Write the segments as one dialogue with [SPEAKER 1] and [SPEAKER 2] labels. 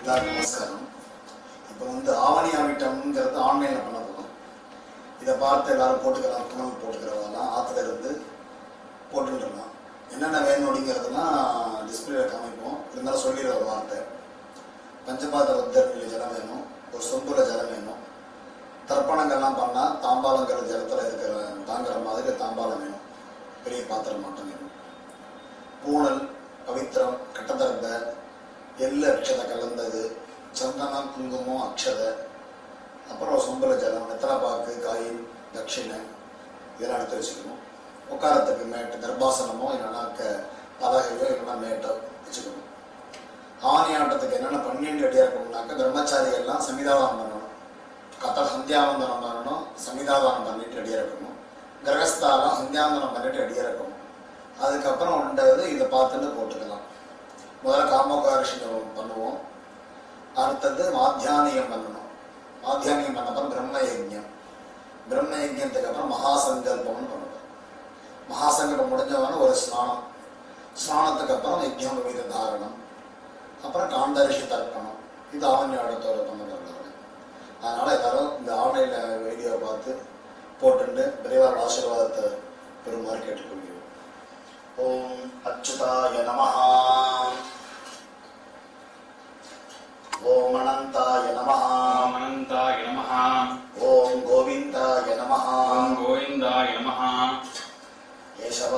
[SPEAKER 1] நமஸ்காரம். இப்போ ஆவணி ஆவிட்டம்ங்கிறது ஆன்லைனில் பண்ண போதும். இதை பார்த்து எல்லாரும் போட்டுக்கலாம், துணல் போட்டுக்கிறதெல்லாம் ஆற்றுல இருந்து போட்டுருலாம். என்னென்ன வேணும் அப்படிங்கிறதுலாம் டிஸ்பிளேல காமிப்போம். இருந்தாலும் சொல்லிடுற ஒரு வார்த்தை. பஞ்சபாத உத்தரவில் ஜலம் வேணும், ஒரு சொம்புல ஜலம் வேணும். தர்ப்பணங்கள்லாம் பண்ணால் தாம்பாளங்கள் ஜலத்தில் இருக்கிற தாங்கிற மாதிரி தாம்பாளம் வேணும், பெரிய பாத்திரம் மட்டும் வேணும். பூணல், பவித்திரம், கட்டதர்ப, எள்ளு அக்ஷதை கலந்தது, சந்தனம், குங்குமம், அக்ஷதை, அப்புறம் சொம்பல ஜலம், வெத்தலைப்பாக்கு, காயின், தட்சிணை இதெல்லாம் எடுத்து வச்சுக்கணும். உட்காரத்துக்கு மேட்டு, தர்பாசனமோ இல்லைன்னா பலகையோ இல்லைன்னா மேட்டோ வச்சுக்கணும். ஆவணி ஆட்டத்துக்கு என்னென்ன பண்ணிட்டு ரெடியாக இருக்கணும்னாக்க பிரம்மச்சாரிகள்லாம் சமிதாதானம் பண்ணணும், கத்தல் சந்தியாவந்தனம் பண்ணணும், சமிதாதானம் பண்ணிட்டு ரெடியாக இருக்கணும். கிரகஸ்தாலாம் சந்தியாவந்தனம் பண்ணிட்டு ரெடியாக இருக்கணும். அதுக்கப்புறம் உண்டது இதை பார்த்துட்டு போட்டுக்கலாம். முதல்ல காமோகாரிஷியம் பண்ணுவோம். அடுத்தது மாத்தியானியம் பண்ணணும். மாத்தியானியம் பண்ணப்பறம் பிரம்ம யஜ்யம். பிரம்ம யஜ்யத்துக்கு அப்புறம் மகாசங்கல்பம்னு பண்ணணும். மகாசங்கல்பம் முடிஞ்சவன ஒரு ஸ்நானம். ஸ்நானத்துக்கு அப்புறம் யஜ்யம் வீத தாரணம், அப்புறம் காண்டரிஷி தர்ப்பணம். இது ஆவணி ஆடத்தோட பண்ணப்படுறாங்க. அதனால எல்லாரும் இந்த ஆன்லைனில் வீடியோவை பார்த்து போட்டுண்டு பெரியவரோட ஆசீர்வாதத்தை பெருமாறு கேட்டுக்கொள்கிறோம். ஓம் அச்சுதாய நமஹ. ஓம் அனந்தாய நமஹ.
[SPEAKER 2] அனந்தாய நமஹ.
[SPEAKER 1] ஓம் கோவிந்தாய நமஹ.
[SPEAKER 2] ஓம் கோவிந்தாய நமஹ.
[SPEAKER 1] கேசவ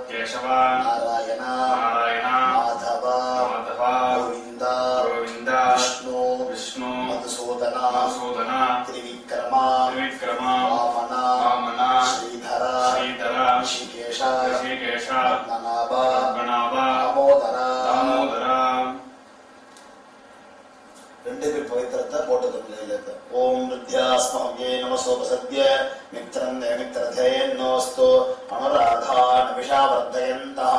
[SPEAKER 2] கேசவ
[SPEAKER 1] நாராயண
[SPEAKER 2] நாராயண
[SPEAKER 1] மாதவ
[SPEAKER 2] மாதவ
[SPEAKER 1] கோவிந்த
[SPEAKER 2] கோவிந்த
[SPEAKER 1] விஷ்ணு
[SPEAKER 2] விஷ்ணு
[SPEAKER 1] மதுசூதன
[SPEAKER 2] மதுசூதன
[SPEAKER 1] திரிவிக்ரம
[SPEAKER 2] திரிவிக்ரம
[SPEAKER 1] வாமன
[SPEAKER 2] வாமன
[SPEAKER 1] ஸ்ரீதர
[SPEAKER 2] ஸ்ரீதர
[SPEAKER 1] ரிஷிகேஷ
[SPEAKER 2] ரிஷிகேஷ
[SPEAKER 1] பத்மநாப
[SPEAKER 2] பத்மநாப
[SPEAKER 1] தாமோதர
[SPEAKER 2] தாமோதர.
[SPEAKER 1] ரெண்டு பேர் பவித்திரத்தை போட்டு ஓம் வித்யாஸ்மவ்யே நமசோபசத்ய மித்ரம் மித்ரதேன்னோஸ்து அனுராதான் விஷாவர்தயந்தः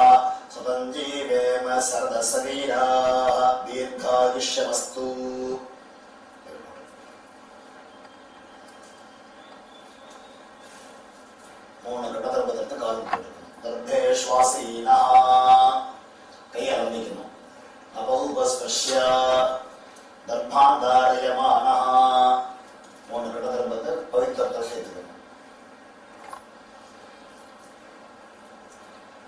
[SPEAKER 1] சுதஞ்சீவேம சரதசவீராः தீர்காயுஷ்யமஸ்து. மூணு கட்டதர்பதத்தை கால் போட்டுக்கணும். கர்ப்பேஷ்வாசீனா கை ஆரம்பிக்கணும். அபௌபஸ்பஷ்ய தர்மாந்தாரயமான மூணு கட்டதர்பத்தை பவித்திரத்தை சேர்த்துக்கணும்.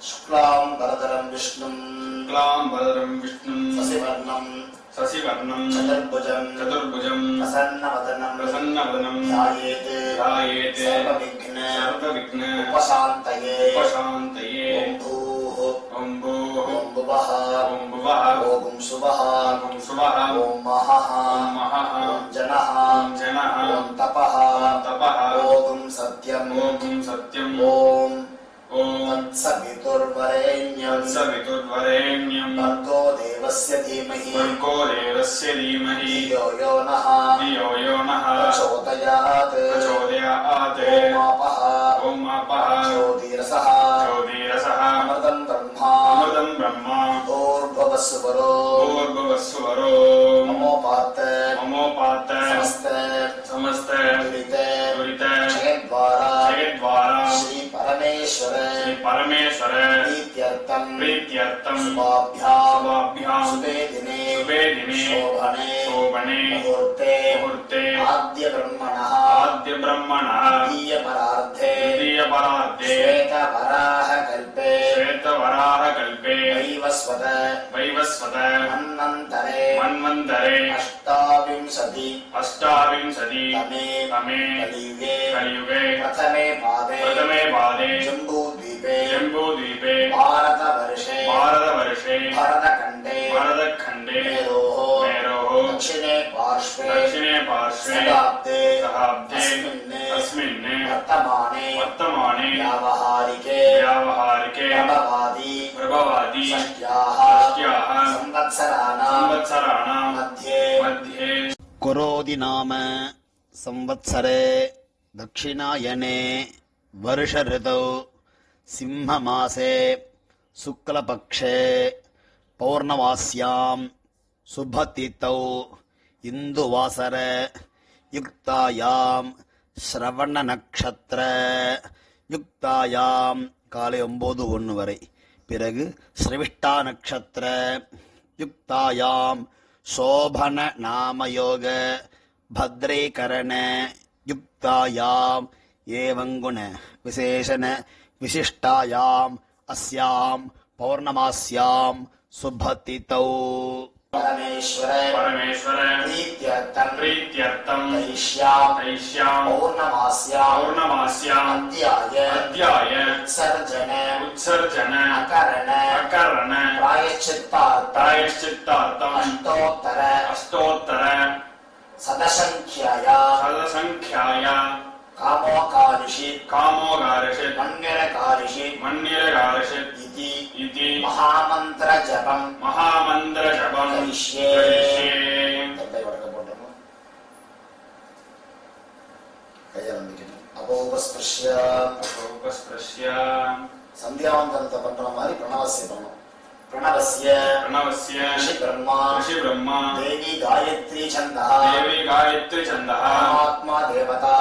[SPEAKER 1] சுக்லாம் பரதரம் விஷ்ணும்
[SPEAKER 2] சுக்லாம் பரதரம் விஷ்ணும்
[SPEAKER 1] சசிவர்ணம்
[SPEAKER 2] சசிவர்ணம்
[SPEAKER 1] சதுர்புஜம்
[SPEAKER 2] சதுர்புஜம்
[SPEAKER 1] பிரசன்னவதனம்
[SPEAKER 2] பிரசன்னவதனம்
[SPEAKER 1] ध्यायेत्
[SPEAKER 2] ध्यायेत्
[SPEAKER 1] सर्वविघ्न
[SPEAKER 2] सर्वविघ्न
[SPEAKER 1] उपशान्तये
[SPEAKER 2] उपशान्तये.
[SPEAKER 1] ओम भूः
[SPEAKER 2] ओम भूः
[SPEAKER 1] ओम भुवः
[SPEAKER 2] ओम भुवः
[SPEAKER 1] ओम शुभः
[SPEAKER 2] ओम शुभः
[SPEAKER 1] ओम महः
[SPEAKER 2] ओम महः
[SPEAKER 1] ओम जनः
[SPEAKER 2] ओम जनः
[SPEAKER 1] ओम तपः
[SPEAKER 2] ओम तपः
[SPEAKER 1] ओम सत्यम्
[SPEAKER 2] ओम सत्यम्
[SPEAKER 1] ओम
[SPEAKER 2] ओम
[SPEAKER 1] तत्सवितुर्वरेण्यं
[SPEAKER 2] सवितुर्वरेण्यं
[SPEAKER 1] भर्गो देवस्य धीमहि
[SPEAKER 2] भर्गो देवस्य धीमहि
[SPEAKER 1] धियो यो नः
[SPEAKER 2] धियो यो नः
[SPEAKER 1] प्रचोदयात्
[SPEAKER 2] प्रचोदयात्.
[SPEAKER 1] ओम आपः ज्योतिरसः
[SPEAKER 2] ज्योतिरसः
[SPEAKER 1] अमृतं ब्रह्मा
[SPEAKER 2] अमृतं ब्रह्मा
[SPEAKER 1] भूर्भुवस्सुवरो
[SPEAKER 2] भूर्भुवस्सुवरो
[SPEAKER 1] ममोपात्त
[SPEAKER 2] ममोपात्त
[SPEAKER 1] समस्त
[SPEAKER 2] समस्त
[SPEAKER 1] दुरित
[SPEAKER 2] दुरित
[SPEAKER 1] जगद्वारा
[SPEAKER 2] प्रीत्यर्थं
[SPEAKER 1] शुभाभ्यां
[SPEAKER 2] शुभे दिने शोभने
[SPEAKER 1] मुहूर्ते
[SPEAKER 2] आद्य ब्रह्मणः
[SPEAKER 1] द्वितीयपरार्धे श्वेतवराहकल्पे वैवस्वत मन्वन्तरे अष्टाविंशति तमे कलियुगे प्रथमे पादे जम्बूद्वीपे भारतवर्षे भरतखण्डे मेरोः दक्षिणे पार्श्वे शताब्दे अस्मिन् वर्तमाने व्यावहारिके प्रभवादि षष्ट्याः संवत्सराणां मध्ये
[SPEAKER 3] करोति नाम संवत्सरे दक्षिणायने वर्ष ऋतौ सिंहमासे शुक्लपक्षे पौर्णमास्यां शुभतिथौ इन्दुवासर युक्तायां श्रवणनक्षत्र युक्तायां காலை 9:01 வரை. பிறகு ஸ்ரவிஷ்டா நட்சத்திர யுக்தாயாம் சோபன நாமயோக பத்ரேகரண யுக்தாயாம் ஏவங்குண விசேஷண விசிஷ்டாயாம் அஸ்யாம் பௌர்ணமாஸ்யாம் சுபதிதௌ.
[SPEAKER 1] परमेश्वर प्रीत्यर्थं तैष्यां पौर्णमास्यां अध्याय उत्सर्जन अकरण प्रायश्चित्तार्थं अष्टोत्तर शतसंख्याया कामोकारिषित् मन्निरकारिषित् इति महामंत्र जपम करिष्ये.
[SPEAKER 2] अपोपस्पृश्य
[SPEAKER 1] संध्यावंदनத்தை பண்ற மாதிரி பிரணவஸ்ய பண்ணணும். प्रणवस्य ऋषि ब्रह्मा देवी गायत्री छन्दः परमात्मा देवता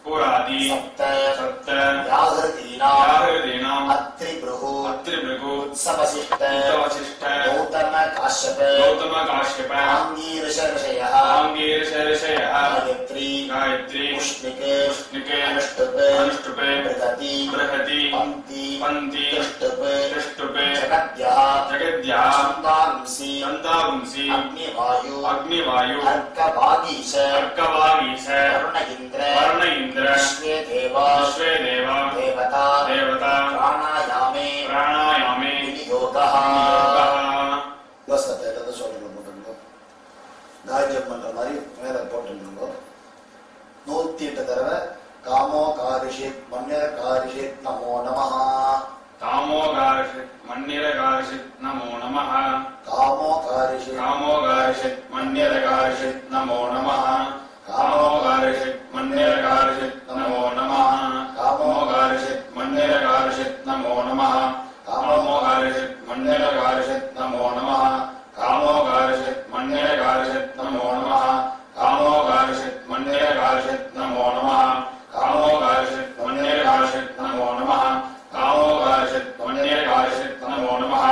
[SPEAKER 1] पुरादि सप्त व्याहृतीनाम् अत्रिभृगु उत्सवशिष्ट गौतम काश्यप आंगीरस ऋषयः गायत्री उष्णिके अनुष्टुप बृहति पंति त्रिष्टुप जगद्यः छन्दांसि अग्निवायु अर्कवागीश वरुण इंद्र विश्वे देवा देवता प्राणायामे विनियोगः. யோசனை எல்லாத்தையும் சொல்லிட்டு போட்டுருங்க. காயத்ரி பண்ற மாதிரி மேல போட்டுருங்க. 108 தடவை காமோ காரிஷித் மன்னிர காரிஷித் நமோ நமஹ.
[SPEAKER 2] कामो गार्षित् मन्निर गार्षित् नमो नमः.
[SPEAKER 1] कामो गार्षित्
[SPEAKER 2] मन्निर गार्षित् नमो नमः. कामो गार्षित् मन्निर गार्षित् नमो नमः. कामो गार्षित् मन्निर गार्षित् नमो नमः. कामो गार्षित् मन्निर गार्षित् नमो नमः. कामो गार्षित् मन्निर गार्षित् नमो नमः. कामो गार्षित् मन्निर गार्षित् नमो नमः. कामो गार्षित् मन्निर गार्षित् नमो नमः. कामो गार्षित् मन्निर गार्षित् नमो नमः.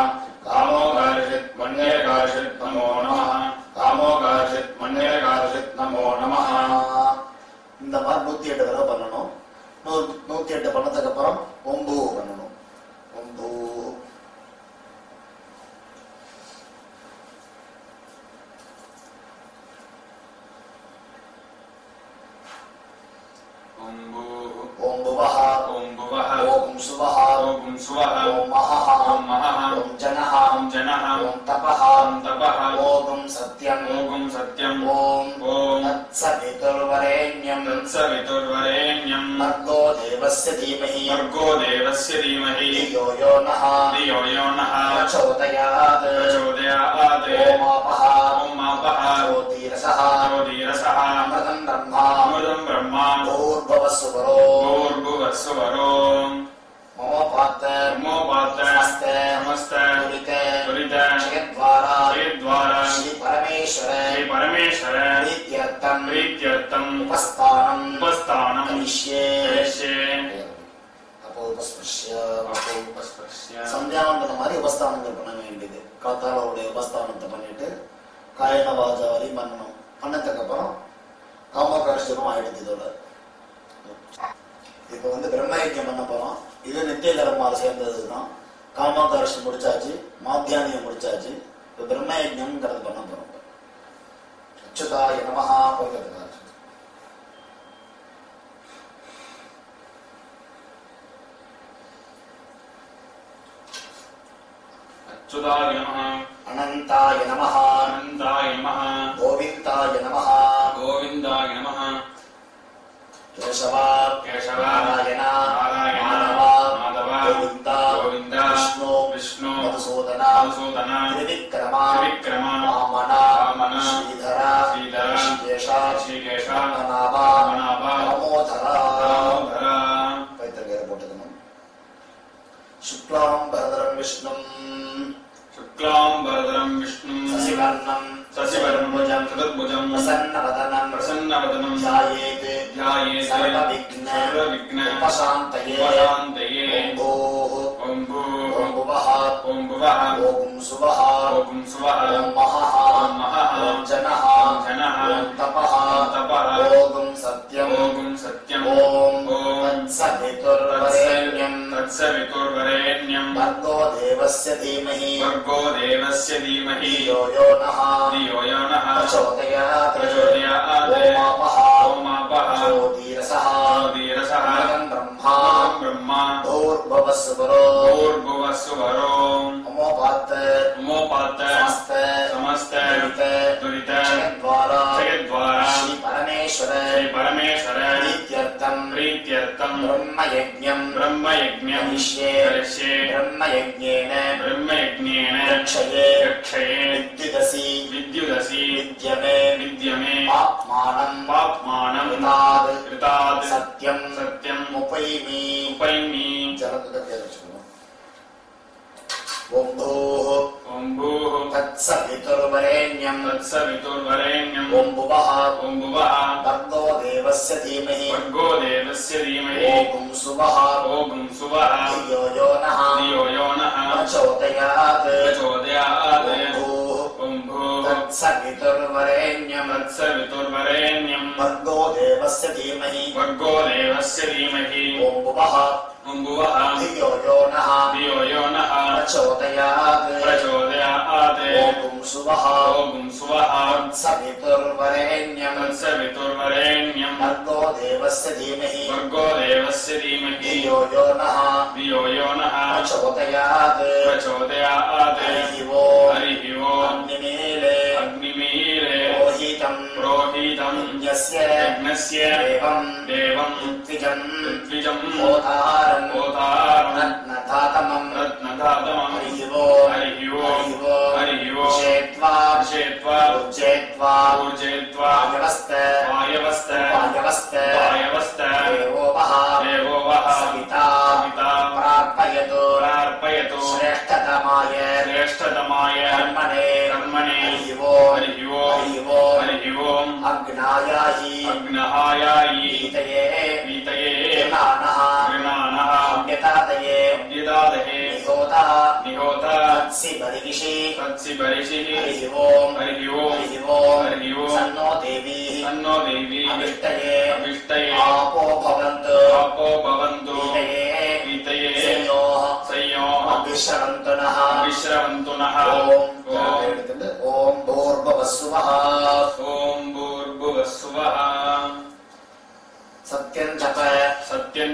[SPEAKER 2] कामो गार्षित् मन्निर गार्षित् नमो नमः. कामो गार्षित् मन्निर गार्षित् नमो नमः.
[SPEAKER 1] இந்த மாதிரி 108 தடவை பண்ணணும். 108 பண்ணதுக்கு அப்புறம் ஒம்பு பண்ணணும். ஒம்பு ओम भुवः ओम सुवः ओम महः ओम जनः ओम तपः ओम सत्यं ओम तत्सवितुर्वरेण्यं भर्गो देवस्य धीमहि धियो यो नः प्रचोदयात् ओम आपः ज्योतिरसः अमृतं ब्रह्मा भूर्भुवस्सुवरो ममोपात समस्त दुरित क्षयद्वारा श्री परमेश्वर प्रीत्यर्थं उपस्थानं करिष्ये. अपोपस्पृश्य சந்தியாவந்தனம் மாதிரி உபஸ்தானங்கள் பண்ண வேண்டியது. காத்தால அவருடைய உபஸ்தானத்தை பண்ணிட்டு காயன வாஜா வரி பண்ணணும். பண்ணதுக்கு அப்புறம் காமோகாஷ்டமும் ஆயிடுது. இதோட இப்ப பிரம்மயஜம் பண்ண போறோம். இது நித்திய கர்மாவில் சேர்ந்ததுதான். காமோகாஷ்டம் முடிச்சாச்சு, மாத்தியானியம் முடிச்சாச்சு. இப்ப பிரம்மயஜம்ங்கிறது பண்ண போறோம். அச்சுதாய நமஹா போகிறதுக்காக
[SPEAKER 2] அச்சுதாய நமஹ,
[SPEAKER 1] அனந்தாய நமஹ,
[SPEAKER 2] அனந்தாய நமஹ,
[SPEAKER 1] கோவிந்தாய நமஹ,
[SPEAKER 2] கோவிந்தாய நமஹ,
[SPEAKER 1] கேசவா,
[SPEAKER 2] கேசவ,
[SPEAKER 1] நாராயண,
[SPEAKER 2] நாராயண,
[SPEAKER 1] மாதவா,
[SPEAKER 2] மாதவ,
[SPEAKER 1] கோவிந்தா,
[SPEAKER 2] கோவிந்த,
[SPEAKER 1] விஷ்ணு,
[SPEAKER 2] விஷ்ணு,
[SPEAKER 1] மதுசூதன,
[SPEAKER 2] மதுசூதன,
[SPEAKER 1] திரிவிக்ரம,
[SPEAKER 2] திரிவிக்ரம,
[SPEAKER 1] வாமன,
[SPEAKER 2] வாமன,
[SPEAKER 1] ஸ்ரீதர,
[SPEAKER 2] ஸ்ரீதர,
[SPEAKER 1] ரிஷிகேஷ,
[SPEAKER 2] ரிஷிகேஷ,
[SPEAKER 1] பத்மநாப,
[SPEAKER 2] பத்மநாப,
[SPEAKER 1] தாமோதர.
[SPEAKER 2] தாமோதர.
[SPEAKER 1] பைத்தியக்கார போட்டுக்கணும். சுக்லாம் பரதரம் விஷ்ணும்
[SPEAKER 2] शुक्लांबरधरं विष्णुं
[SPEAKER 1] சசிவர்ணம்
[SPEAKER 2] शशिवर्णं चतुर्भुजं
[SPEAKER 1] பிரசன்னவதனம்
[SPEAKER 2] प्रसन्नवदनं
[SPEAKER 1] ध्यायेத்
[SPEAKER 2] ध्यायेत्
[SPEAKER 1] सर्वविघ्न
[SPEAKER 2] सर्वविघ्न
[SPEAKER 1] उपशान्तये
[SPEAKER 2] उपशान्तये
[SPEAKER 1] ॐ भूः
[SPEAKER 2] ॐ भूः
[SPEAKER 1] ॐ भुवः
[SPEAKER 2] ॐ भुवः
[SPEAKER 1] ॐ सुवः
[SPEAKER 2] ॐ सुवः
[SPEAKER 1] ॐ महः
[SPEAKER 2] ॐ महः
[SPEAKER 1] ॐ जनः
[SPEAKER 2] ॐ जनः
[SPEAKER 1] ॐ तपः
[SPEAKER 2] ॐ तपः
[SPEAKER 1] ॐ सत्यम्
[SPEAKER 2] ॐ सत्यम्
[SPEAKER 1] ॐ
[SPEAKER 2] ॐ
[SPEAKER 1] तत्सवितुर्वरेण्यम्
[SPEAKER 2] तत्सवितुर्वरेण्यं
[SPEAKER 1] भर्गो देवस्य धीमहि
[SPEAKER 2] भर्गो देवस्य धीमहि
[SPEAKER 1] धियो यो नः
[SPEAKER 2] धियो यो नः
[SPEAKER 1] प्रचोदयात्
[SPEAKER 2] प्रचोदयात्
[SPEAKER 1] ओमापः
[SPEAKER 2] ओमापः
[SPEAKER 1] ज्योतिरसः
[SPEAKER 2] ज्योतिरसः
[SPEAKER 1] अहं ब्रह्मा
[SPEAKER 2] ब्रह्मा
[SPEAKER 1] भूर्भुवस्सुवरो
[SPEAKER 2] भूर्भुवस्सुवरो
[SPEAKER 1] अमोपात्
[SPEAKER 2] उमोपात समस्त दुरित
[SPEAKER 1] जगद्वारा
[SPEAKER 2] जगद्वारा
[SPEAKER 1] श्री परमेश्वर
[SPEAKER 2] प्रीत्यर्थं
[SPEAKER 1] ब्रह्मयज्ञं
[SPEAKER 2] ब्रह्मयज्ञं
[SPEAKER 1] करिष्ये
[SPEAKER 2] करिष्ये
[SPEAKER 1] ब्रह्मयज्ञेन
[SPEAKER 2] रक्षये विद्युदसि
[SPEAKER 1] विद्यमे पाप्मानं
[SPEAKER 2] कृतात्
[SPEAKER 1] सत्यं
[SPEAKER 2] उपैमि
[SPEAKER 1] ओम भूः तत्सवितुर्वरेण्यं ओम भुवः भर्गो देवस्य धीमहि ओम सुवः धियो यो नः प्रचोदयात् ओम भूः तत्सवितुर्वरेण्यं भर्गो देवस्य धीमहि ओम भुवः धियो यो नः प्रचोदयात् ओम सुवः तत्सवितुर्वरेण्यं भर्गो देवस्य धीमहि धियो यो नः प्रचोदयात् हरिः ओम् अग्निमीले पुरोहितं यज्ञस्य देवं ऋत्विजं होतारं रत्नधातमं हरिः ओम् उचेत्वा वायवस्त देवो सविता प्रार्पयतु श्रेष्ठतमाय कर्मणे हरिः ओम् अग्नायाहि वीतये गृणानः अभ्यतादये निहोता तत्सि बर्हिषि हरिः ओम् सन्नो देवी अभिष्टये आपो भवन्तु वीतये संयोः अभिश्रवन्तु नः ओम भूर्भुवस्सुवः सत्यं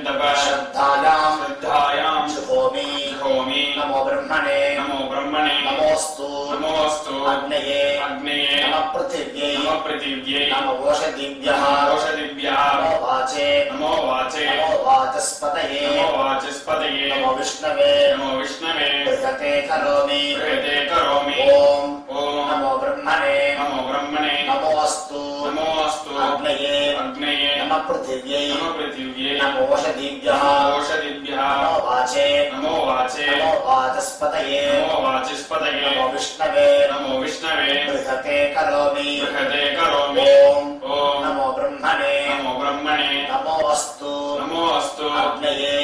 [SPEAKER 1] तप श्रद्धायां जुहोमि नमो ब्रह्मणे नमोऽस्तु अग्नये नमः पृथिव्यै नमो ओषधिभ्यः नमो वाचे नमो वाचस्पतये नमो विष्णवे बृहते करोमि ओम नमो ब्रह्मणे नमोऽस्तु अग्नये नमः पृथिव्यै नमो ओषधिभ्यः नमो वाचे नमो वाचस्पतये नमो विष्णवे बृहते करोमि ओम नमो ब्रह्मणे नमोऽस्तु अग्नये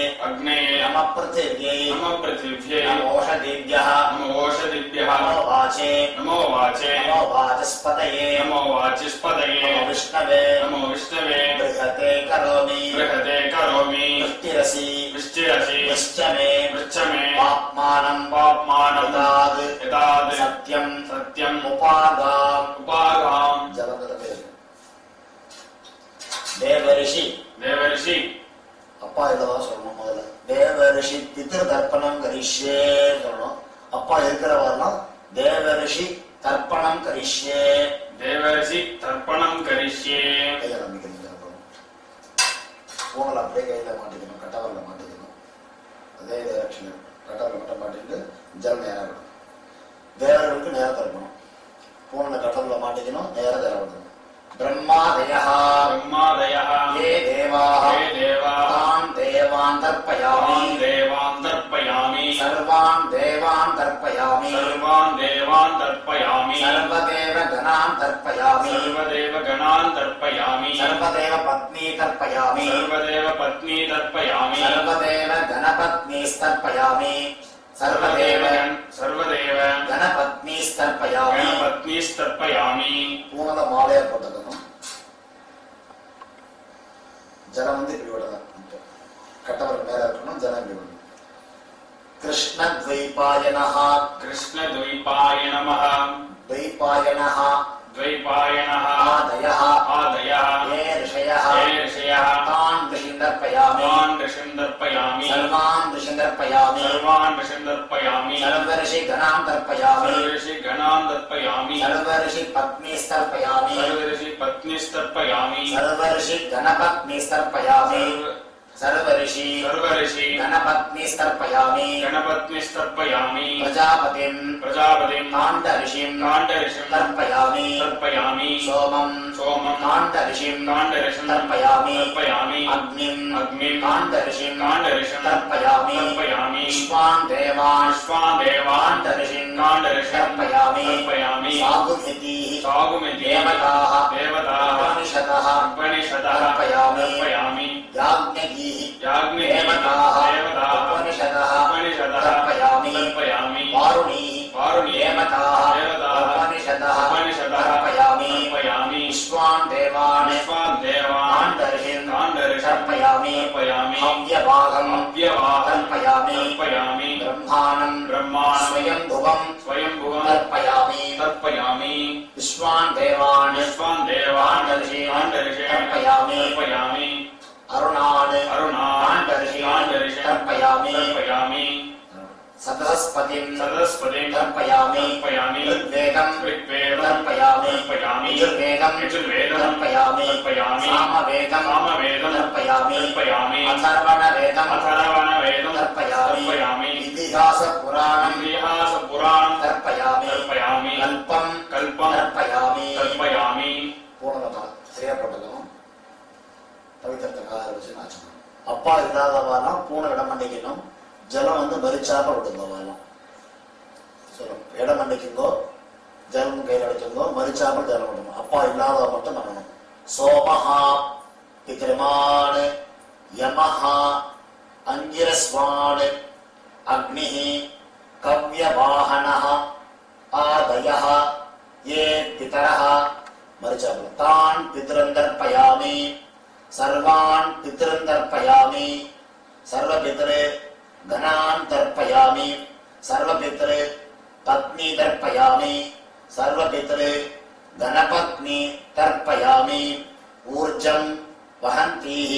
[SPEAKER 1] நம பிருத்திவ்யை
[SPEAKER 2] நம பிருத்திவ்யை
[SPEAKER 1] நம ஓஷதிभ्यः
[SPEAKER 2] நம ஓஷதிभ्यः
[SPEAKER 1] நமோ வாசே
[SPEAKER 2] நமோ வாசே
[SPEAKER 1] நமோ வாசஸ்பதயே
[SPEAKER 2] நமோ வாசிஸ்பதயே
[SPEAKER 1] நமோ விஷ்ணவே
[SPEAKER 2] நமோ விஷ்ணவே
[SPEAKER 1] बृहते करोमि
[SPEAKER 2] बृहते करोमि
[SPEAKER 1] वृष्टिरसि
[SPEAKER 2] विष्टिरसि
[SPEAKER 1] विश्चमे
[SPEAKER 2] वृक्षमे
[SPEAKER 1] पाप्मानं
[SPEAKER 2] पाप्मानं
[SPEAKER 1] यदाद्
[SPEAKER 2] यदाद्
[SPEAKER 1] सत्यं
[SPEAKER 2] सत्यम्
[SPEAKER 1] उपागाम्
[SPEAKER 2] उपागाम्
[SPEAKER 1] जलंधर देवऋषि
[SPEAKER 2] देवर्षि
[SPEAKER 1] அப்பா இல்லதான் சொல்லணும் முதல்ல தேவரிஷி பித்ரு தர்ப்பணம் கரிஷ்யே சொல்லணும் அப்பா இருக்கிறவரெல்லாம் தேவரிஷி தர்ப்பணம் கரிஷ்யே
[SPEAKER 2] देवर्षि तर्पणम् करिष्ये
[SPEAKER 1] கையை நம்பிக்கணும் பூனல் அப்படியே கையில மாட்டிக்கணும் கட்டவரில் மாட்டிக்கணும் அதே டைரக்ஷன் கட்டவரில் மட்டும் மாட்டிட்டு ஜல் நேரம் விடணும் தேவர்களுக்கு நேரம் தரப்பணும் பூனலை கட்டவரில் மாட்டிக்கணும் நேரம் தர விடணும் ब्रह्मादयः
[SPEAKER 2] ब्रह्मादयः
[SPEAKER 1] ये देवाः
[SPEAKER 2] ये देवाः
[SPEAKER 1] तान् देवान् तर्पयामि
[SPEAKER 2] तान् देवान् तर्पयामि
[SPEAKER 1] सर्वान् देवान् तर्पयामि
[SPEAKER 2] सर्वान् देवान् तर्पयामि
[SPEAKER 1] सर्वदेव गणान् तर्पयामि
[SPEAKER 2] सर्वदेव गणान् तर्पयामि
[SPEAKER 1] सर्वदेव पत्नी तर्पयामि
[SPEAKER 2] सर्वदेव पत्नी तर्पयामि
[SPEAKER 1] सर्वदेव गणपत्नीस्तर्पयामि सर्वदेव गणपत्नीस्तर्पयामि
[SPEAKER 2] गणपत्नीस्तर्पयामि
[SPEAKER 1] பூனல மாலையா போட்டுக்கணும் ஜலம் வந்து இப்படி விடலாம் கட்டவர் மேல இருக்கணும் ஜலம் இப்படி விடணும் கிருஷ்ணத்வைபாயனஹ
[SPEAKER 2] कृष्णद्वैपाय नमः
[SPEAKER 1] द्वैपायनः
[SPEAKER 2] द्वैपायनः
[SPEAKER 1] आदयः
[SPEAKER 2] आदयः
[SPEAKER 1] ये ऋषयः
[SPEAKER 2] ये ऋषयः
[SPEAKER 1] तान् ऋषीन् तर्पयामि
[SPEAKER 2] तान् ऋषीन् तर्पयामि
[SPEAKER 1] सर्वान् ऋषीन् तर्पयामि
[SPEAKER 2] सर्वान् ऋषीन् तर्पयामि
[SPEAKER 1] सर्वऋषि गणान् तर्पयामि
[SPEAKER 2] सर्वऋषि गणान् तर्पयामि
[SPEAKER 1] सर्वऋषि पत्नीस्तर्पयामि
[SPEAKER 2] सर्वऋषि पत्नीस्तर्पयामि
[SPEAKER 1] सर्वऋषि गणपत्नीस्तर्पयामि सर्वऋषि गणपत्नीस्तर्पयामि
[SPEAKER 2] गणपत्नीस्तर्पयामि
[SPEAKER 1] प्रजापतिम्
[SPEAKER 2] प्रजापतिम्
[SPEAKER 1] काण्डऋषिम्
[SPEAKER 2] काण्डऋषिम्
[SPEAKER 1] तर्पयामि
[SPEAKER 2] तर्पयामि
[SPEAKER 1] सोमम्
[SPEAKER 2] काण्डऋषिम्
[SPEAKER 1] तर्पयामि
[SPEAKER 2] तर्पयामि
[SPEAKER 1] अग्निम्
[SPEAKER 2] अग्निम्
[SPEAKER 1] काण्डऋषिम्
[SPEAKER 2] काण्डऋषिम्
[SPEAKER 1] तर्पयामि
[SPEAKER 2] विश्वान्
[SPEAKER 1] देवान्
[SPEAKER 2] देवान्
[SPEAKER 1] तर्पयामि
[SPEAKER 2] सागुमितिः
[SPEAKER 1] देवताः
[SPEAKER 2] देवताः
[SPEAKER 1] उपनिषदः
[SPEAKER 2] तर्पयामि
[SPEAKER 1] याज्ञिः
[SPEAKER 2] देवताः
[SPEAKER 1] उपनिषदः
[SPEAKER 2] तर्पयामि
[SPEAKER 1] वारुणीः देवताः उपनिषदः तर्पयामि विश्वान् देवान् काण्डऋषीन् तर्पयामि हव्यवाहम् तर्पयामि ब्रह्माणम् स्वयंभुवम् तर्पयामि विश्वान् देवान् काण्डऋषीन् तर्पयामि अरुणान् काण्डऋषीन् तर्पयामि सदस्पतिम् तर्पयामि ऋग्वेदम् तर्पयामि यजुर्वेदम् तर्पयामि सामवेदम् तर्पयामि अथर्वणवेदम् तर्पयामि इतिहासपुराणम् तर्पयामि कल्पम् तर्पयामि பூர்ணமா சரியா போட்டுக்கணும் பவித்திரத்துக்காக வச்சு நாச்சணும் அப்பா இல்லாதவாலாம் பூனை இடம் மண்டிக்கணும் ஜலம் வந்து மறிச்சாம விடுங்கவாலாம் சொல்லும் இடம் மண்டிக்குங்கோ ஜலம் கையில் அடிச்சுங்கோ மறிச்சாமல் ஜலம் விடணும் அப்பா இல்லாதவ மட்டும் பண்ணணும் சோமஹா பித்ருமான் யமஹா அங்கிரஸ்வான் அக்னிஹி கவ்யவாஹனஹ ஆதயஹ ये पितरः मरिचापल तान् पितरं तर्पयामि सर्वान् पितरं तर्पयामि सर्वपितरे गणान् तर्पयामि सर्वपितरे पत्नी तर्पयामि सर्वपितरे गणपत्नी तर्पयामि ऊर्जं वहन्तीः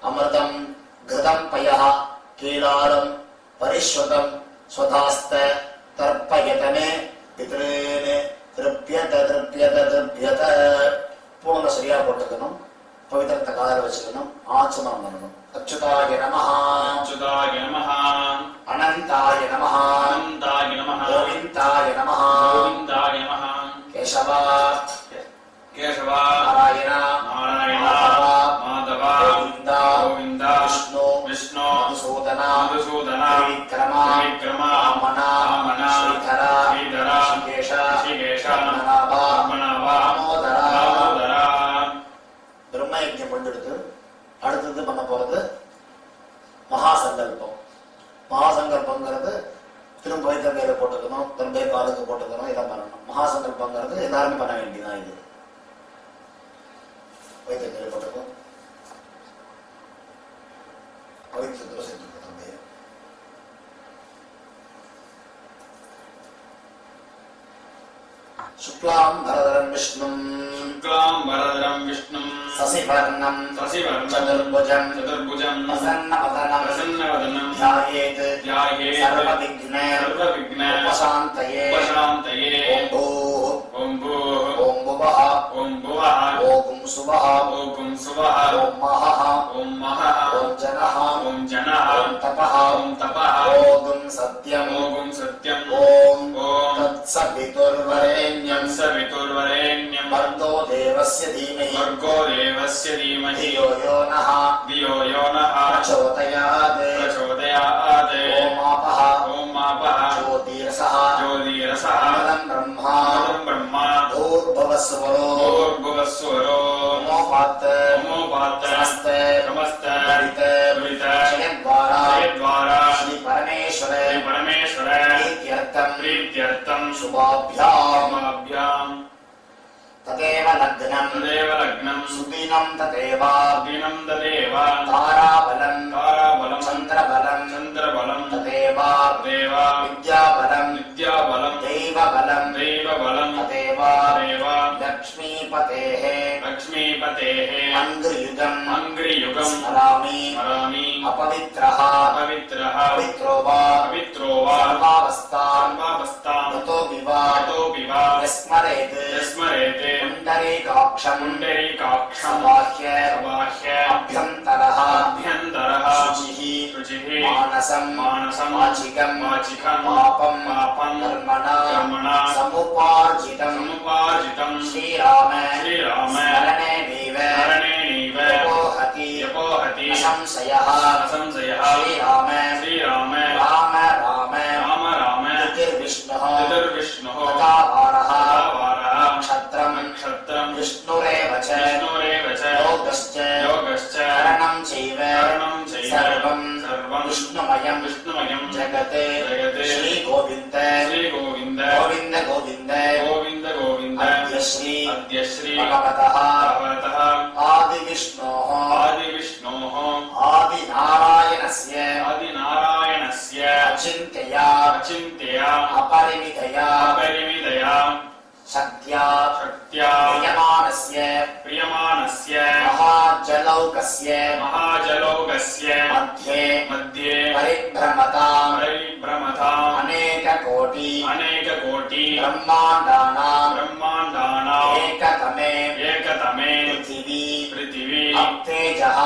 [SPEAKER 1] अमृतं घृतं पयः कीलारं परिश्रुतं स्वधास्त तर्पयतमे पितॄन् திருப்பியத பூர்ண சரியா போட்டுக்கணும் பவித்திரத்தை காதல வச்சுக்கணும் ஆச்சமனம் பண்ணணும் அச்சுதாய நமஹ அனந்தாய நமஹ கோவிந்தாய நமஹ கேசவா நாராயண
[SPEAKER 2] மாதவ
[SPEAKER 1] கோவிந்த விஷ்ணு மதுசூதன விக்ரம வாமன ஸ்ரீதர ரிஷிகேஷ தாமோதர பிரம்ம யஜ்ஞம் முடிஞ்செடுத்து அடுத்தது பண்ண போறது மகா சங்கல்பம் காலுக்கு போட்டுக்கணும், இதை பண்ணணும். மகா சங்கல்பங்கிறது எல்லாருமே பண்ண வேண்டியதான். இது வைத்திய கேள்விப்பட்டிருக்கோம். பவித்திரத்துல செஞ்சிருக்கோம் தந்தைய. சுக்லாம் பரதரம் விஷ்ணும் சசிவர்ணம் சதுர்புஜம் பிரசன்னவதனம் த்யாயேத் சர்வவிக்ன உபசாந்தயே. ஓம் பூः ஓம் புவः ஓம் சுவः ஓம் மஹः ஓம் ஜனः ஓம் தபः ஓம் சத்யம் ஓம் தத்சவிதுர்வரேண்யம் வர்கோ தேவஸ்ய தீமஹி धियो यो नः प्रचोदयात् ओम आपः ज्योतिरसः अमृतं ब्रह्मा भूर्भुवस्वरो नमोपात् समस्त दुरित क्षयद्वारा श्री परमेश्वर प्रीत्यर्थं शुभाभ्याम् तदेव लग्नं सुदिनं तदेव ताराबलं चन्द्रबलं तदेव विद्याबलं दैवबलं तदेव लक्ष्मीपतेः अङ्घ्रियुगं स्मरामि अपवित्रः पवित्रो वा सर्वावस्थां ततो विवा यस्मरेत् पुण्डरीकाक्षं सबाह्य अभ्यन्तरः शुचिः मानसं वाचिकं पापं कर्मणा समुपार्जितं श्रीराम स्मरणेनैव यपोहति असंशयः श्रीराम राम विष्णुः तथा वारः नक्षत्रं विष्णुरेव च योगश्च करणं चैव सर्वं विष्णुमयं जगत् श्री गोविन्द अद्य श्री भगवतः आदिविष्णोः आदिनारायणस्य अचिन्त्या अपरिमितया शक्त्या प्रियमाणस्य महाजलौकस्य मध्ये परिभ्रमताम् अनेककोटि ब्रह्माण्डानां एकतमे पृथिवी अप्तेजः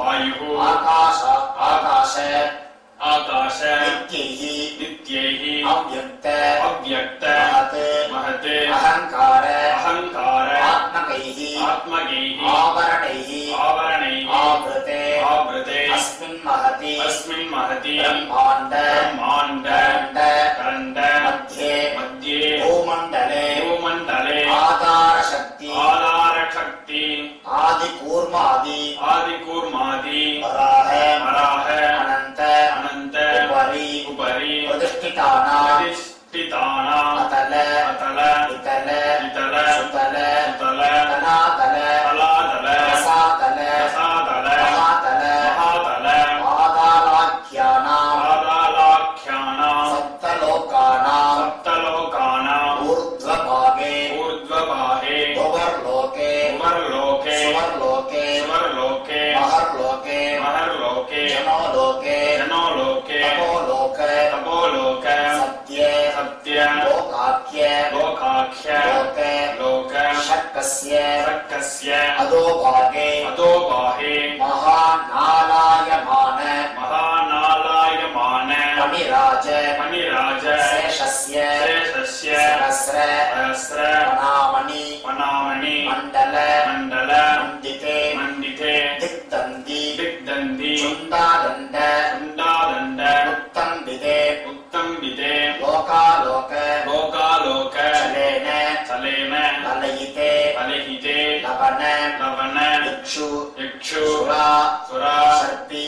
[SPEAKER 1] वायुः आकाश नित्यैः अव्यक्त महत् अहंकार आत्मकैः आवरणैः आवृते अस्मिन् महति ब्रह्माण्ड मध्ये भूमण्डले आधारशक्ति आदिकूर्मादि वराह अनन्त उपरि प्रतिष्ठितानां अतल वितल सुतल तलातल रसातल महातल पादालाख्यानां सप्तलोकानां ऊर्ध्वभागे भुवर्लोके सुवर्लोके महर्लोके जनोलोके तपोलोक सत्य लोकाख्य लोक षट्कस्य अधोभागे महानालायमान मणिराज शेषस्य सहस्र पनामणि मण्डल मण्डिते दिग्दन्ति चुण्डादण्ड उत्तम्बिते लोकालोक चलेन ललयिते लवन इक्षु सुरा सर्पी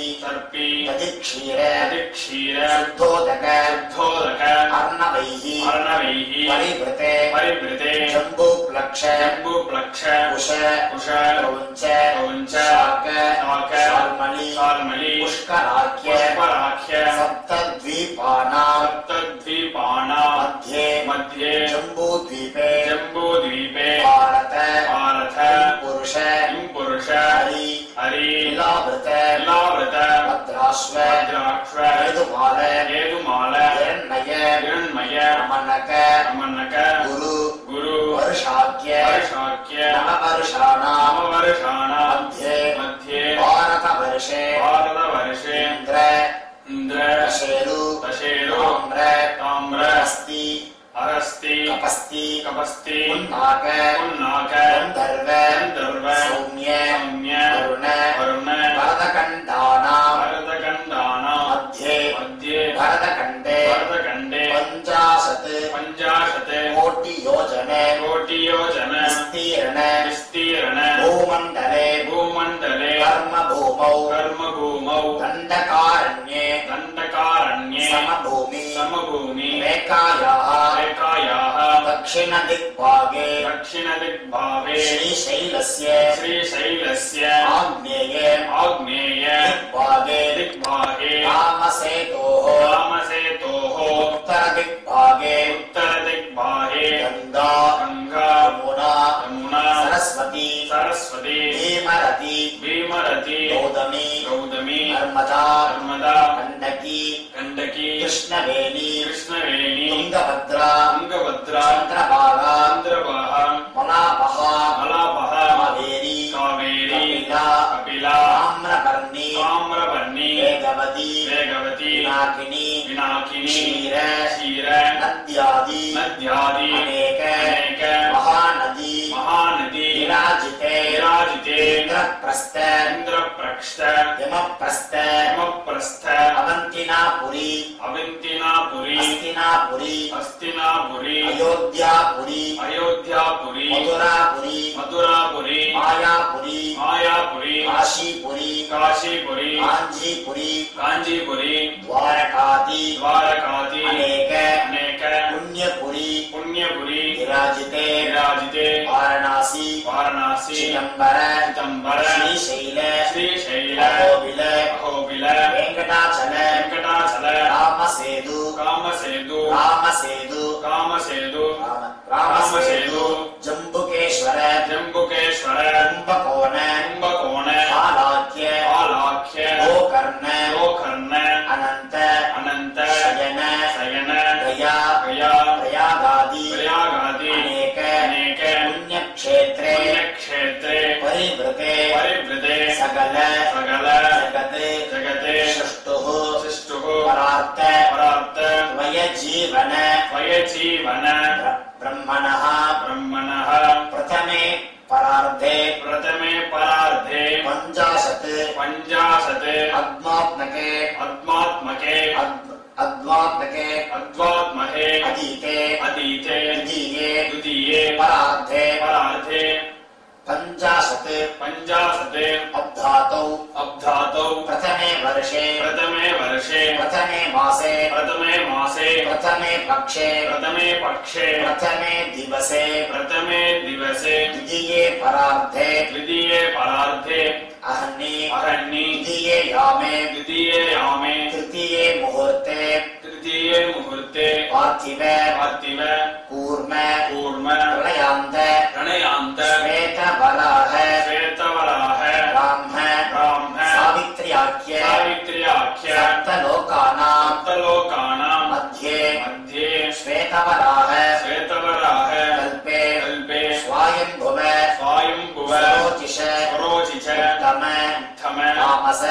[SPEAKER 1] दधिक्षीर शुद्धोदक
[SPEAKER 2] परिवृते
[SPEAKER 1] जम्बूप्लक्ष
[SPEAKER 2] जम्बूप्लक्ष
[SPEAKER 1] उष
[SPEAKER 2] उष
[SPEAKER 1] क्रौञ्च
[SPEAKER 2] क्रौञ्च
[SPEAKER 1] शाक
[SPEAKER 2] शाक
[SPEAKER 1] शाल्मली
[SPEAKER 2] शाल्मली
[SPEAKER 1] पुष्कराख्य
[SPEAKER 2] पुष्कराख्य
[SPEAKER 1] सप्तद्वीपानां मध्ये
[SPEAKER 2] मध्ये
[SPEAKER 1] जम्बूद्वीपे
[SPEAKER 2] जम्बूद्वीपे
[SPEAKER 1] भारत
[SPEAKER 2] पुरुष
[SPEAKER 1] हरि
[SPEAKER 2] इलावृत
[SPEAKER 1] भद्राश्व केतुमाल हिरण्मय अमनक गुरु वर्षाख्य नववर्षाणां मध्ये भारतवर्षे इंद्र तशेरु ताम्र अरस्ति कपस्ति पुन्नाक गंधर्व सौम्य वरुण भरतखण्डानां मध्ये भरतखण्डे 50 कोटियोजन विस्तीर्ण भूमण्डले कर्मभूमौ दण्डकारण्ये समभूमि रेखायाः दक्षिणदिग्भागे श्रीशैलस्य आग्नेये दिग्भागे रामसेतोः उत्तरदिग्भागे गंगा यमुना सरस्वती भीमरती गौतमी नर्मदा गंडकी कृष्णवेणी तुंगभद्रा चंद्रभागा मलापहा कावेरी कपिला ताम्रपर्णी वेगवती पिनाकिनी क्षीर नद्यादि अनेक महानदी विराजिते इंद्रप्रस्थ यमप्रस्थ अवंतिनापुरी अस्तिनापुरी अयोध्यापुरी मथुरापुरी मायापुरी काशीपुरी कांचीपुरी द्वारकादी अनेक पुण्यपुरी विराजिते वाराणसी चिदंबर श्रीशैल अहोबिल वेंकटाचल रामसेतु जम्बुकेश्वर कुंभकोण आलाख्य गोकर्ण अनंत शयन गया प्रयागादि अनेक पुण्यक्षेत्रे परिवृते सकल जगते सृष्टुः परार्थ त्वयजीवन ब्रह्मणः प्रथमे परार्धे 50 अध्वात्मके अधीते द्वितीये परार्धे 50 अब्धातौ प्रथमे वर्षे प्रथमे मासे प्रथमे पक्षे प्रथमे दिवसे द्वितीये परार्धे अहन्नि द्वितीये यामे तृतीये मुहूर्ते पार्थिव कूर्म प्रणयान्त श्वेतवराह ब्राह्म सावित्र्याख्य सप्तलोकानां मध्ये श्वेतवराह कल्पे स्वायंभुव स्वरोचिष उत्तम तामस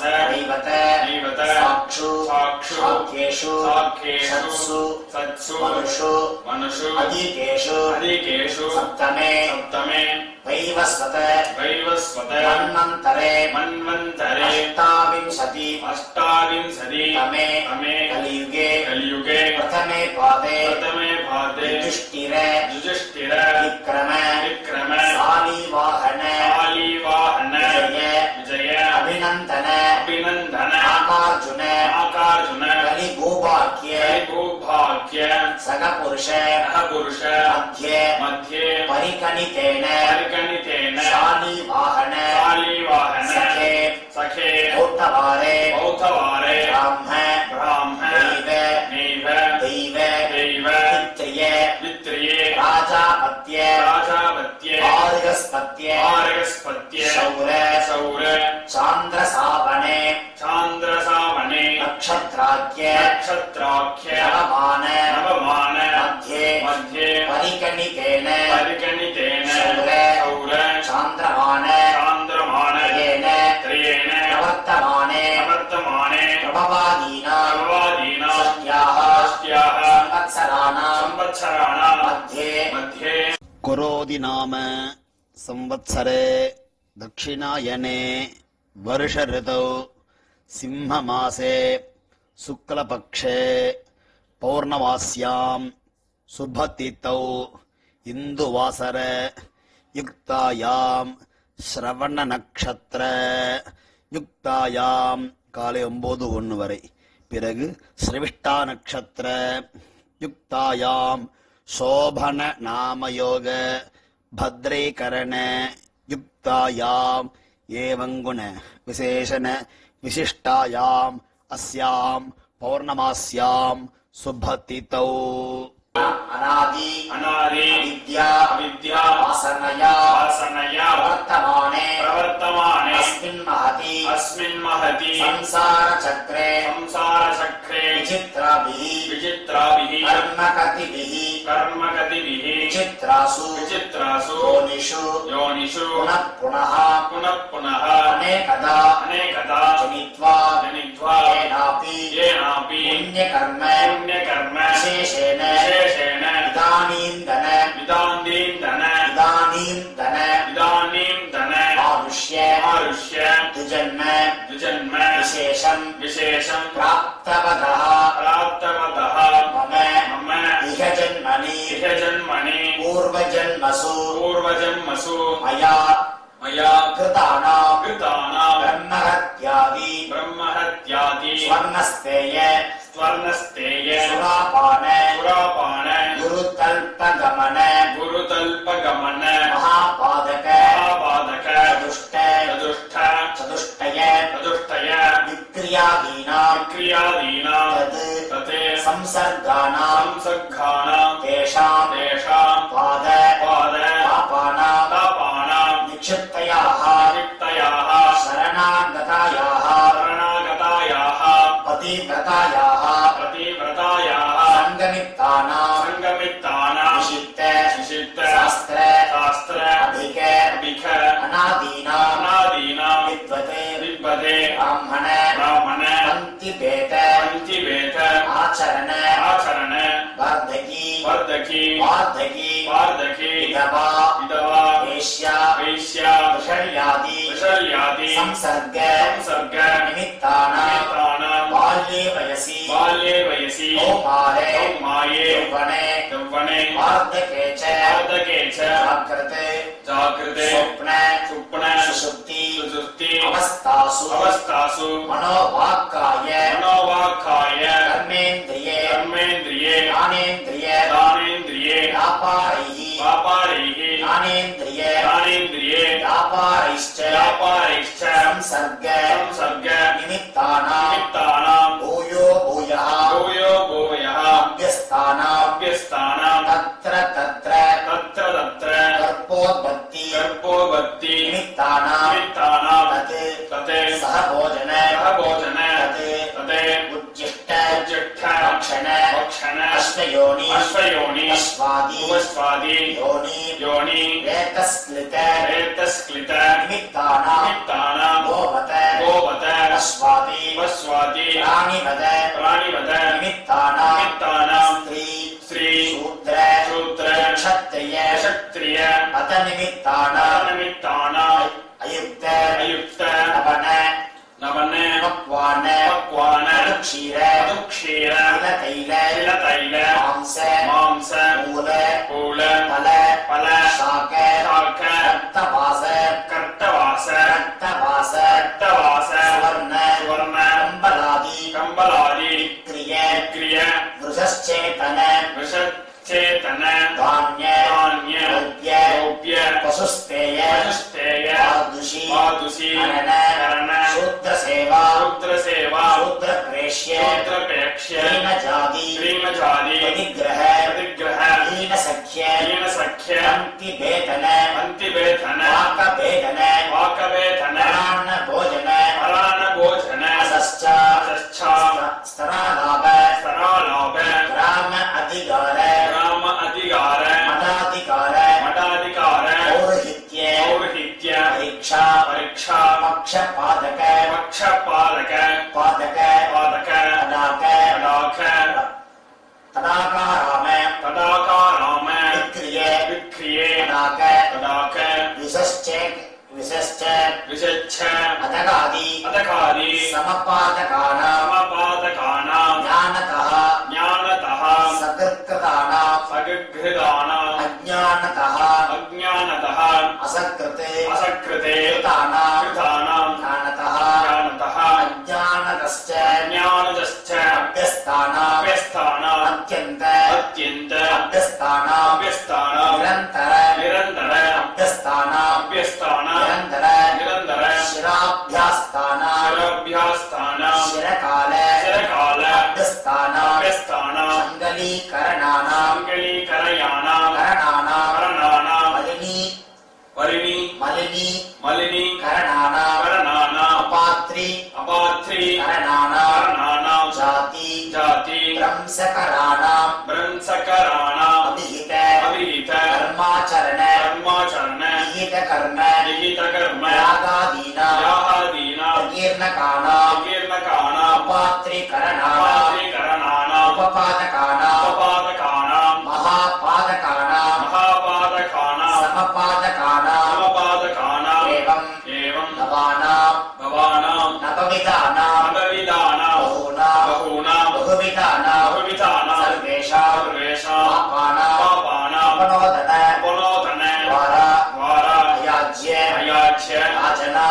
[SPEAKER 1] दैवत साक्षु साख्येषु सत्सु मनुषु अधिकेषु सप्तमे वैवस्वत मन्वन्तरे अष्टाविंशति तमे कलियुगे प्रथमे पादे युधिष्ठिर विक्रम शालीवाहन विजय अभिनन्दन आकार्जुन कलिभूभाग्य सग पुरुष मध्ये परिकणितेन शालीवाहन सखे बौद्धवारे ब्राह्म नैव दैव वित्रिये राजापत्य आर्गस्पत्य शौर चान्द्रसावने नक्षत्राख्य नवमान मध्ये परिकणितेन शौर चान्द्रमान त्रयेण प्रवर्तमाने प्रभवादीनां षष्ट्याः संवत्सराणां मध्ये
[SPEAKER 3] कुरोदि नाम संवत्सरे दक्षिणायने वर्ष ऋतौ सिंहमासे शुक्लपक्षे पौर्णमास्यां शुभतिथौ इन्दुवासर युक्तायां श्रवण नक्षत्र யுக்தாயாம் காலை 9:01 வரை. பிறகு ஸ்ரவிஷ்டா நட்சத்திர யுக்தாயாம் சோபன நாமயோக பத்ரேகரண யுக்தாயாம் ஏவங்குண விசேஷண விசிஷ்டாயாம் அஸ்யாம் பௌர்ணமாஸ்யாம் சுபதிதௌ.
[SPEAKER 1] अनादि अविद्या वासनया प्रवर्तमाने अस्मिन् महति संसार चक्रे विचित्राभिः कर्मगतिभिः विचित्रासु योनिषु पुनः अनेकदा जनित्वा येनापि पुण्यकर्म विशेषेण इदानीं आरुष्य द्विजन्म विशेषं प्राप्तवतः मम इह जन्मनि पूर्वजन्मसु मया कृतानां ब्रह्महत्यादि स्वर्णस्तेय सुरापान गुरुतल्पगमन महापादक चतुष्टय विक्रियादीनां तत् संसर्गाणां तेषां पाद पापानां निक्षिप्तयाः शरणागतायाः पतिव्रतायाः संगमित्तानां विशिष्ट शास्त्र अधिक अनादीनां विद्वते ब्राह्मण पंक्तिभेद आचरण वार्धकी विधवा वेश्या विषल्यादि संसर्ग निमित्तानां बाल्ये वयसि कौमारे यौवने वार्धके च जाग्रते स्वप्न सुषुप्ति अवस्थासु मनोवाक्काय कर्मेन्द्रिये ज्ञानेन्द्रिये व्यापारैः ज्ञानेन्द्रिये व्यापारैश्च संसर्ग निमित्तानां भूयो भूयः अभ्यस्तानां तत्र कर्पोद्भक्ति निमित्तानां तत् सह भोजन उज्जिष्ट भक्षण अश्वयोनि अश्वादि योनि रेतस्क्लित निमित्तानां गोवत अश्वादि प्राणिवद निमित्तानां स्त्री शूद्र क्षत्रिय अत निमित्तानां अयुक्त नवन पक्वान क्षीर तिलतैल मांस मूल फल शाक कर्तवास स्वर्ण कंबलादि क्रिय वृषश्चेतन
[SPEAKER 2] वेतन
[SPEAKER 1] धान्य
[SPEAKER 2] धान्य
[SPEAKER 1] द्रव्य
[SPEAKER 2] द्रव्य
[SPEAKER 1] पशुस्तेय
[SPEAKER 2] पादुषी पादुषी करण
[SPEAKER 1] शूद्र सेवा शूद्र प्रेष्य हीन जाति प्रतिग्रह हीन सख्य पंक्ति वेतन वाक वेतन परान्न भोजन स्तरालाभ ग्राम अधिकार मठाधिकार पौरोहित्य परीक्षा पक्षपादक तदाकाराम विक्रिये तदाक विशश्च अदकादि समपादकानां ज्ञानतः सकृदानां अज्ञानतः असकृते कृतानां ज्ञानतः अज्ञानतश्च अभ्यस्तानां अत्यन्त अभ्यस्तानां निरन्तर अभ्यस्तानां निरन्तर शिराभ्यास्तानां शिरकाल अभ्यस्तानां सङ्गलीकरणानां मलिनीकरणानां अपात्री करणानां जाति भ्रंशकराणां अभिहित कर्माचरण विहित कर्म यागादीनां प्रकीर्णकानां अपात्रीकरणानां उपपादकानां महापादकानां समपादकानां एवं भवानां नवविधानां बहुविधानां सर्वेषां पापानां उपनोदन द्वारा अयाज्य आजना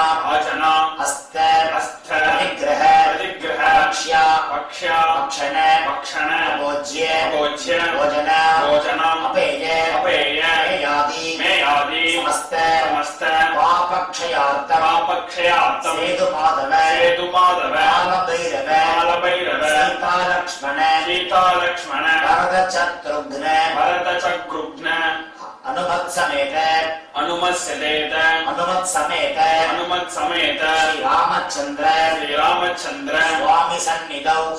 [SPEAKER 1] हस्त प्रतिग्रह भक्षण भोज्य भोजन अपेयादि समस्त पापक्षयार्थं सेतुमाधव कालभैरव सीतालक्ष्मण भरतशत्रुघ्न अनुमत समेत श्री रामचंद्र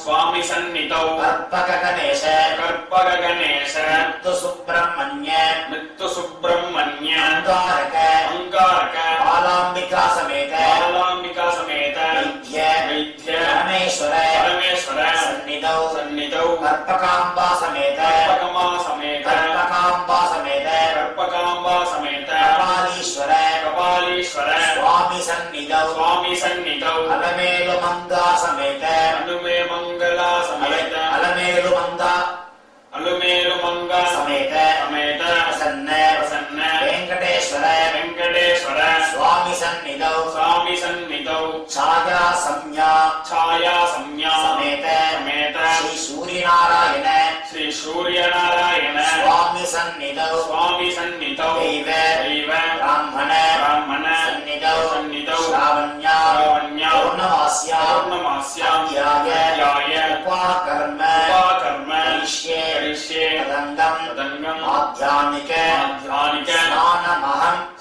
[SPEAKER 1] स्वामी सन्निधौ कर्पक गणेश मृत्यु सुब्रह्मण्य अंगारक बालांबिका समेत वैद्य परमेश्वर सन्निधौ कर्पकांबा समेत कपालीश्वर स्वामी सन्निधौ अलमेलुमंगा समेत प्रसन्न वेंकटेश्वर स्वामी सन्निधौ छाया संज्ञा समेत श्री सूर्यनारायण स्वामी सन्निधौ दैव ब्राह्मण सन्निधौ श्रावण्या पूर्णमास्या अध्याय उपाकर्म करिष्ये तदंगम आध्यात्मिक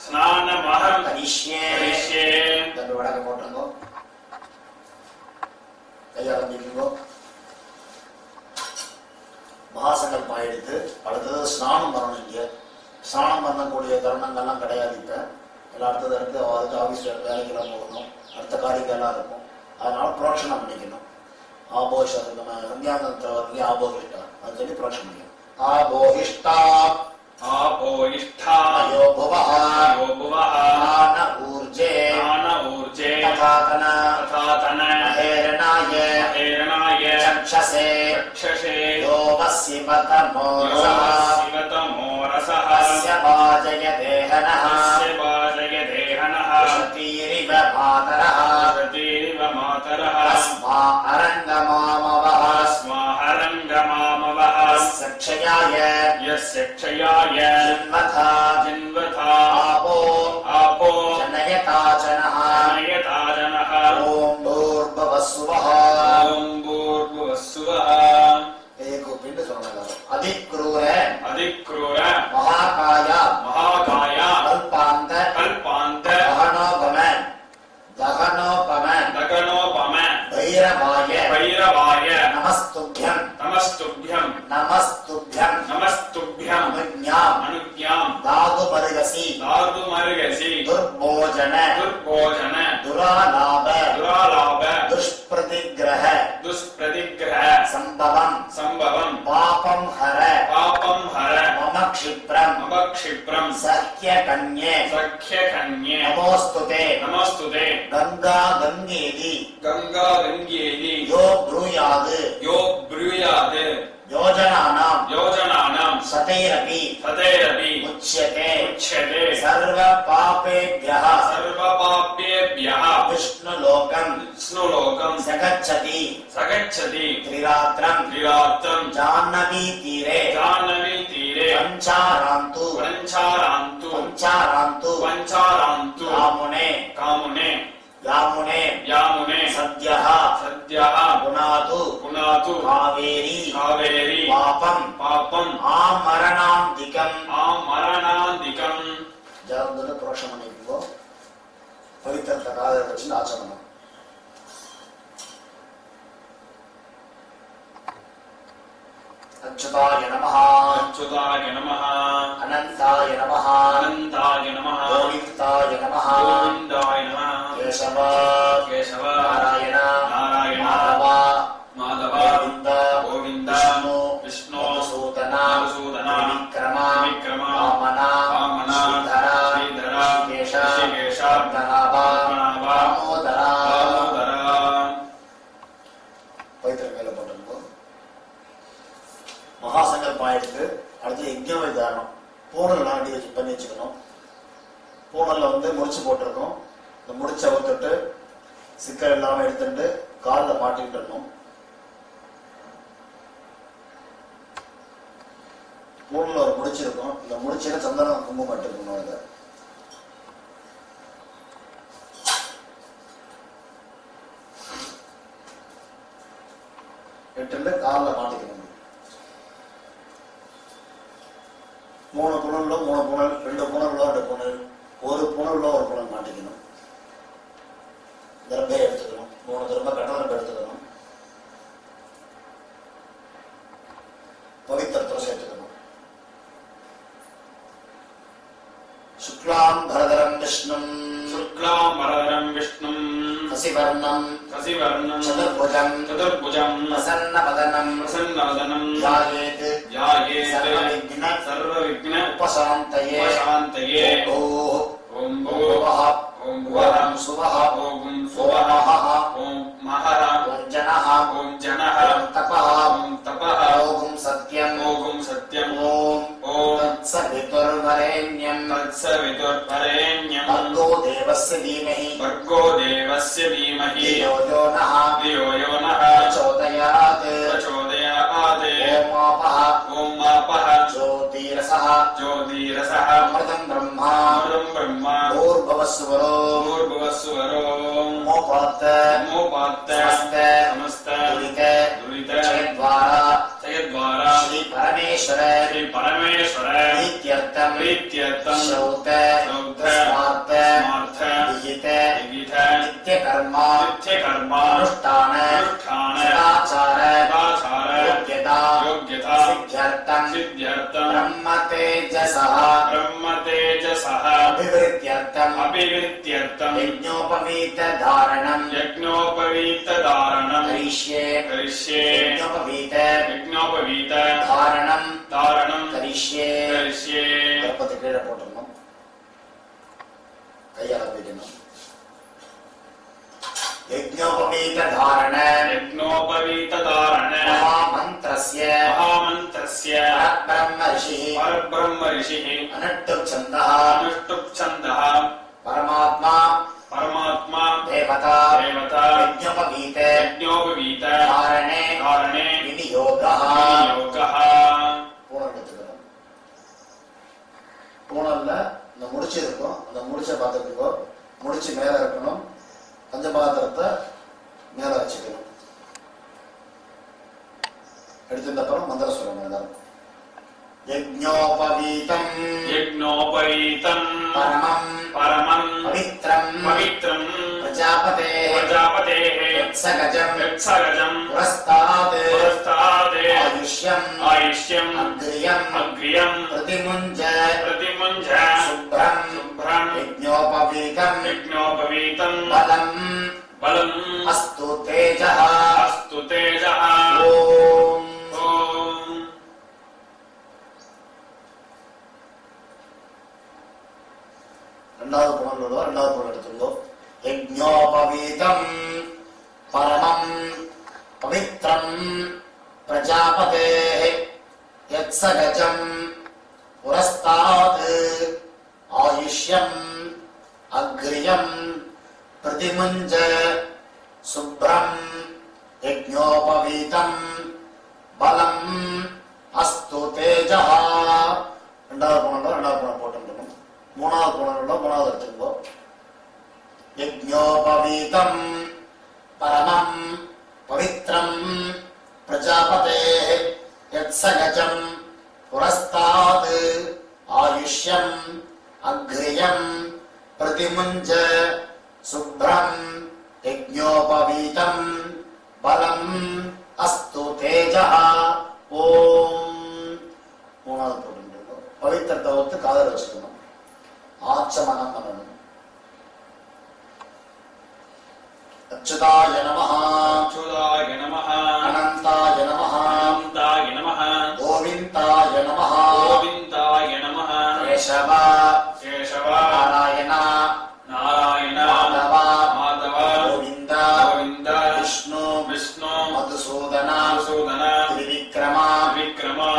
[SPEAKER 1] स्नानमहं करिष्ये तब वडक போட்டுங்க கையாரம்பிக்குங்க மகாசங்கல்பம் எடுத்து அடுத்தது ஸ்நானம் பண்ணணும். இங்கே ஸ்நானம் பண்ணக்கூடிய தருணங்கள்லாம் கிடையாது. இப்போ எல்லாம் அடுத்தது அதுக்கு ஆஃபீஸ் வேலைக்கெல்லாம் போகணும், அடுத்த காரியங்கள்லாம் இருக்கும். அதனால புரோக்ஷனம் பண்ணிக்கணும். ஆபோஷம் நம்ம சந்தியாந்தத்தில் வந்து ஆபோகிஷ்டா அது சொல்லி புரோக்ஷனம் பண்ணிக்கணும். ஆபோகிஷ்டா யோ புவஹ ஆன ஊர்ஜே ததாதன அஹேரணாய சக்ஷசே யோவஸ்யவதமோ ரசஹ அஸ்ய பாஜய தேஹனஹ சதீரிவ மாதரஹ அஸ்மா அரங்கமாமவஹ
[SPEAKER 2] यस्य क्षयाय जिन्वथा आपो
[SPEAKER 1] जनयताचनः ओम भूर्भुवः स्वः एक पिंड सुनना अधिक्रूर महाकाय कल्पांत दहनोपम भैरवाय नमस्तुभ्यं अनुज्ञां दादुमर्गसि दुर्भोजन दुरालाभ दुष्प्रतिग्रह संभवं पापं हर मम क्षिप्रं सख्यकन्ये नमोस्तुते गंगा गंगेदि यो ब्रूयाद योजनानां सतैरपि उच्यते सर्व पापेभ्यः विष्णुलोकं सगच्छति त्रिरात्रं जाह्नवी तीरे पंचारान्तु यामुने सद्यः पुनातु कावेरी पापं आमरणान्तिकं जगदुल प्रोक्षमणिको पवित्र प्रकार वचन आचरण अच्युताय नमः अनंताय नमः गोविन्दाय नमः केशव नारायण माधव गोविंद विष्णु मधुसूदन विक्रम वामन श्रीधर ऋषिकेश दामोदर पवित्र மேல போட்டுருக்கோம் மகாசங்கல்பம் ஆயிடுத்து. அடுத்து யஜ்ஞம் விதானம் பூனல் நாடி பண்ணி வச்சுக்கணும். பூனல்ல முடிச்சு போட்டிருக்கோம். இந்த முடிச்ச அவுத்துட்டு சிக்கல் இல்லாம எடுத்துட்டு காலில் மாட்டிக்கிட்டணும். பூனல்ல ஒரு முடிச்சிருக்கும். இந்த முடிச்சில சந்தனம் குங்குமம் மட்டும் இதை எட்டு காலில் மாட்டிக்கணும். 3 புனல்ல 3 புனல், 2 புனல்ல 2 புனல், ஒரு புனல்ல ஒரு புனல் மாட்டிக்கணும். தர்பை எடுத்துக்கணும். 3 தர்பை கடலம்பு எடுத்துக்கணும். பவித்திரத்தை சேர்த்துக்கணும். சுக்லாம் பரதரம் விஷ்ணும் கசிவர்ணம் சதுர்புஜம் பிரசன்னவதனம் ध्यायेत् सर्वविघ्न उपशान्तये ओम भूर्भुवः ओम सुवः ओम महः ओम जनः ओम तपः ओम सत्यं ओम तत्सवितुर्वरेण्यं भर्गो देवस्य धीमहि धियो यो नः प्रचोदयात् ओम आपः ज्योतिरसः अमृतं ब्रह्मा भूर्भुवस्सुवरो मोपात्त समस्त दुरित क्षयद्वारा श्री परमेश्वर प्रीत्यर्थं शौत स्मार्त विहित नित्यकर्म अनुष्ठान सदाचार योग्यता सिद्ध्यर्थं ब्रह्म तेजसः अभिवृद्ध्यर्थं यज्ञोपवीत धारणं करिष्ये यज्ञोपवीत धारणं करिष्ये गणपति कीழே போட்டுறணும். கையால பிடிக்கணும். यज्ञोपवीत धारण महामन्त्रस्य परब्रह्म ऋषिः अनुष्टुप् छन्दः परमात्मा देवता यज्ञोपवीत धारणे विनियोगः முடிச்சு இருக்கும். அந்த முடிச்ச பார்த்துக்கோ. முடிச்சு மேலே இருக்கணும். பஞ்சபாத்திரத்தை மேலே வச்சுக்கணும். எடுத்துட்ட அப்புறம் மந்திரம் சொல்லணும் எல்லாரும். யஜ்ஞோபவீதம்
[SPEAKER 2] யஜ்ஞோபவீதம்
[SPEAKER 1] பரமம்
[SPEAKER 2] பரமம்
[SPEAKER 1] பவித்ரம்
[SPEAKER 2] பவித்ரம்
[SPEAKER 1] பிரஜாபதேः
[SPEAKER 2] யத்ஸகஜம்
[SPEAKER 1] புரஸ்தாத்
[SPEAKER 2] ஆயுஷ்யம் அக்ரியம்
[SPEAKER 1] பிரதிமுஞ்ச
[SPEAKER 2] சுப்ரம்
[SPEAKER 1] யஜ்ஞோபவீதம் பலம் அஸ்து தேஜः ஓம். ரெண்டாவது புனல் ரெண்டாவது புனல் எடுத்துள்ளோம். யஜ்ஞோபவீதம் பரமம் பவித்ரம் பிரஜாபதேः யத்ஸகஜம் புரஸ்தாத் ஆயுஷ்யம் அக்ரியம் பிரதிமுஞ்ச சுப்ரம் யஜ்ஞோபவீதம் பலம் அஸ்து தேஜः. ரெண்டாவது புனல் போட்டு மூணாவது புனல் மூணாவது எடுத்துக்கோ. யஜ்ஞோபவீதம் பரமம் பவித்ரம் பிரஜாபதேः யத்ஸகஜம் புரஸ்தாத் ஆயுஷ்யம் அக்ரியம் பிரதிமுஞ்ச சுப்ரம் யஜ்ஞோபவீதம் பலம் அஸ்து தேஜः ஓம். மூணாவது போட்டு பவித்திரத்தை ஒத்து காதல் வச்சுக்கணும். ஆச்சமனம் பண்ணணும். அச்சுதாய நமஹ
[SPEAKER 2] அச்சுதாய நமஹ
[SPEAKER 1] அனந்தாய நமஹ
[SPEAKER 2] அனந்தாய நமஹ
[SPEAKER 1] கோவிந்தாய நமஹ
[SPEAKER 2] கோவிந்தாய நமஹ
[SPEAKER 1] கேசவ நாராயண மாதவ கோவிந்த விஷ்ணு மதுசூதன திரிவிக்ரம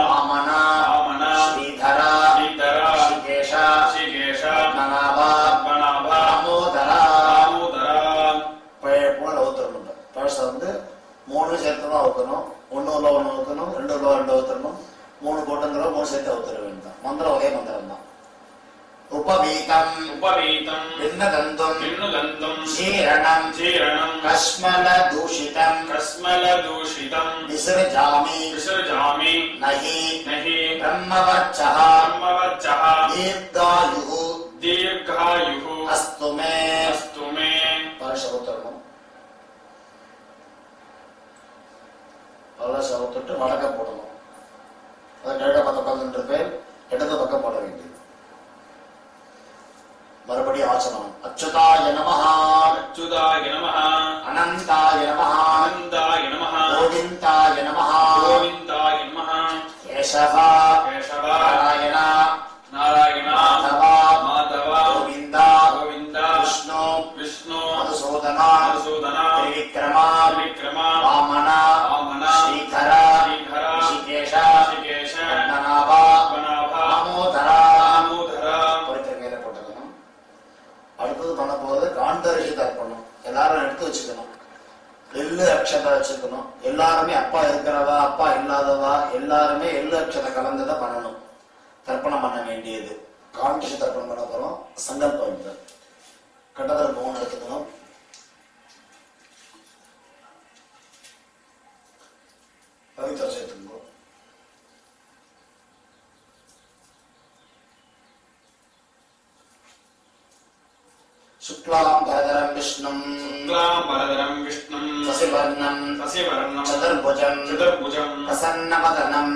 [SPEAKER 1] வாமன ஸ்ரீதர ஸ்ரீகேஷ பத்மநாப தாமோதர போல ஊத்தரணும். பழசை மூணு சேர்த்து தான் ஊத்தணும். ஒன்னு உள்ள ஒண்ணு ஊத்தணும், ரெண்டு உள்ள ரெண்டு ஊத்தணும், மூணு போட்டுங்கிற மூணு சேர்த்து ஊத்தர வேண்டாம். மந்திரம் ஒரே மந்திரம் தான். உபவீதம் பின்னதந்தம் ஜீரணம் கஸ்மல தூஷிதம் விசர்ஜாமி நஹி பிரம்மவச்சஹ தீர்காயுः அஸ்து மே. பழச ஊத்தணும். பழச ஊத்துட்டு வடக்க போடணும். அது கிழக்க பக்கம் 12 பேர், இடது பக்கம் போட வேண்டியது. மறுபடியும் ஆச்சமனம். அச்சுதாய நமஹ அனந்தாய நமஹ கோவிந்தாய நமஹ கேசவ நாராயண மாதவ கோவிந்த விஷ்ணு மதுசூதன திரிவிக்ரம வாமன ஸ்ரீதர ரிஷிகேஷ பத்மநாப தாமோதர மேல போட்டுக்கணும். அடுத்தது பண்ண போது காண்டரிஷி தர்ப்பணம் எல்லாரும் எடுத்து வச்சுக்கணும். எள்ளு அக்ஷதை வச்சுக்கணும். எல்லாருமே அப்பா இருக்கிறவா அப்பா இல்லாதவா எல்லாருமே எள்ளு அக்ஷதை கலந்துத பண்ணணும். தர்ப்பணம் பண்ண வேண்டியது. காண்டரிஷி தர்ப்பணம் பண்ண போறோம். சங்கல்பம் இல்லை. கட்டதர் பவன் எடுத்துக்கணும். பவித்திர சேர்த்துக்கணும். शुक्लां भरधरं विष्णुं शशिवर्णं चतुर्भुजं प्रसन्नवदनं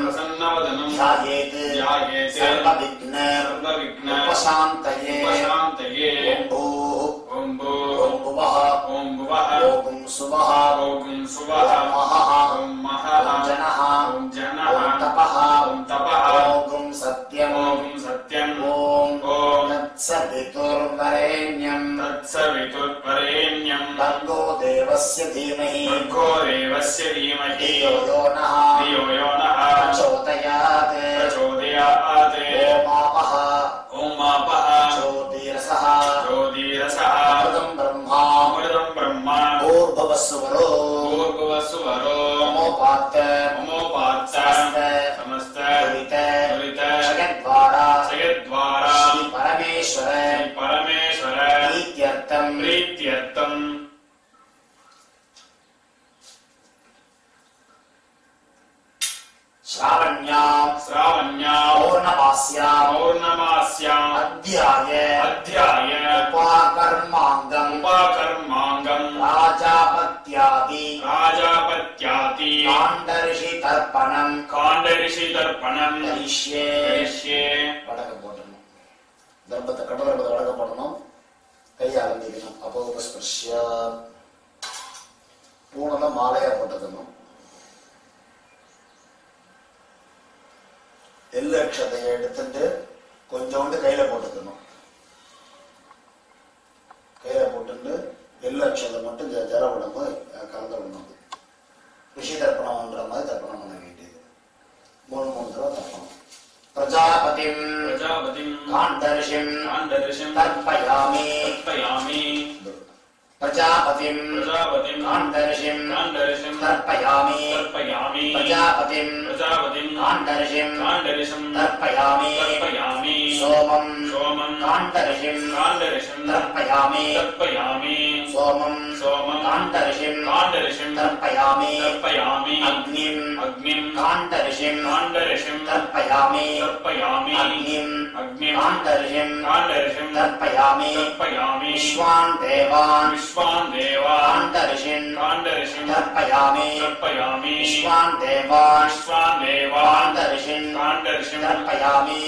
[SPEAKER 1] ध्यायेत् सर्वविघ्न उपशान्तये. ओं भुवः ओं सुवः ओं महः ओं जनः ओं तपः ओं सत्यं ओं तत्सवितुर्वरेण्यं भर्गो देवस्य धीमहि धियो यो नः प्रचोदयात्. ओम आपः ज्योतिरसः अमृतं ब्रह्मा भूर्भुवस्सुवरो ममोपात्त समस्त जगद्वारा श्री परमेश्वर
[SPEAKER 2] लावण्याम्
[SPEAKER 1] पौर्णमास्याम्
[SPEAKER 2] पौर्णमास्याम्
[SPEAKER 1] अध्याय उपाकर्माङ्गम् राजापत्यादि काण्डऋषि तर्पणम् करिष्ये வடக்க போடணும். தர்பத்தை கடலத்தை வடக்க போடணும். கையை ஆரம்பிக்கணும். அபோகஸ்பர்ஷ்யா பூனல மாலையா போட்டுக்கணும். எள்ளு அக்ஷதையை எடுத்துட்டு கொஞ்சோண்டு கையில போட்டுக்கணும். கையில போட்டு எள்ளு அக்ஷதை மட்டும் ஜர உடம்பு கலந்து விடணும். ரிஷி தர்ப்பணம் பண்ற மாதிரி தர்ப்பணம் பண்ண வேண்டியது. 3 தடவை தர்ப்பணம். प्रजापतिं काण्डऋषिं तर्पयामि प्रजापतिं काण्डऋषिं तर्पयामि प्रजापतिं काण्डऋषिं तर्पयामि सोमं काण्डऋषिं तर्पयामि सोमं काण्डऋषिं तर्पयामि अग्निं काण्डऋषिं तर्पयामि अग्निं काण्डऋषिं तर्पयामि विश्वान् देवान् काण्डऋषिं तर्पयामि विश्वान् देवान् काण्डऋषिं तर्पयामि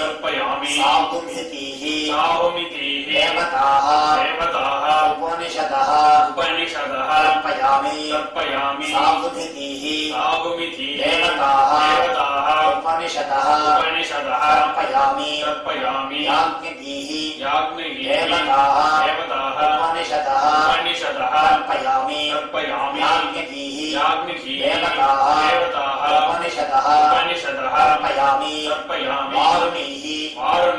[SPEAKER 1] साहुमितिः देवताः उपनिषदः तर्पयामि साहुमितिः देवताः उपनिषदः तर्पयामि याज्ञिः देवताः उपनिषदः तर्पयामि याज्ञिः देवताः उपनिषदः तर्पयामि वारुणीः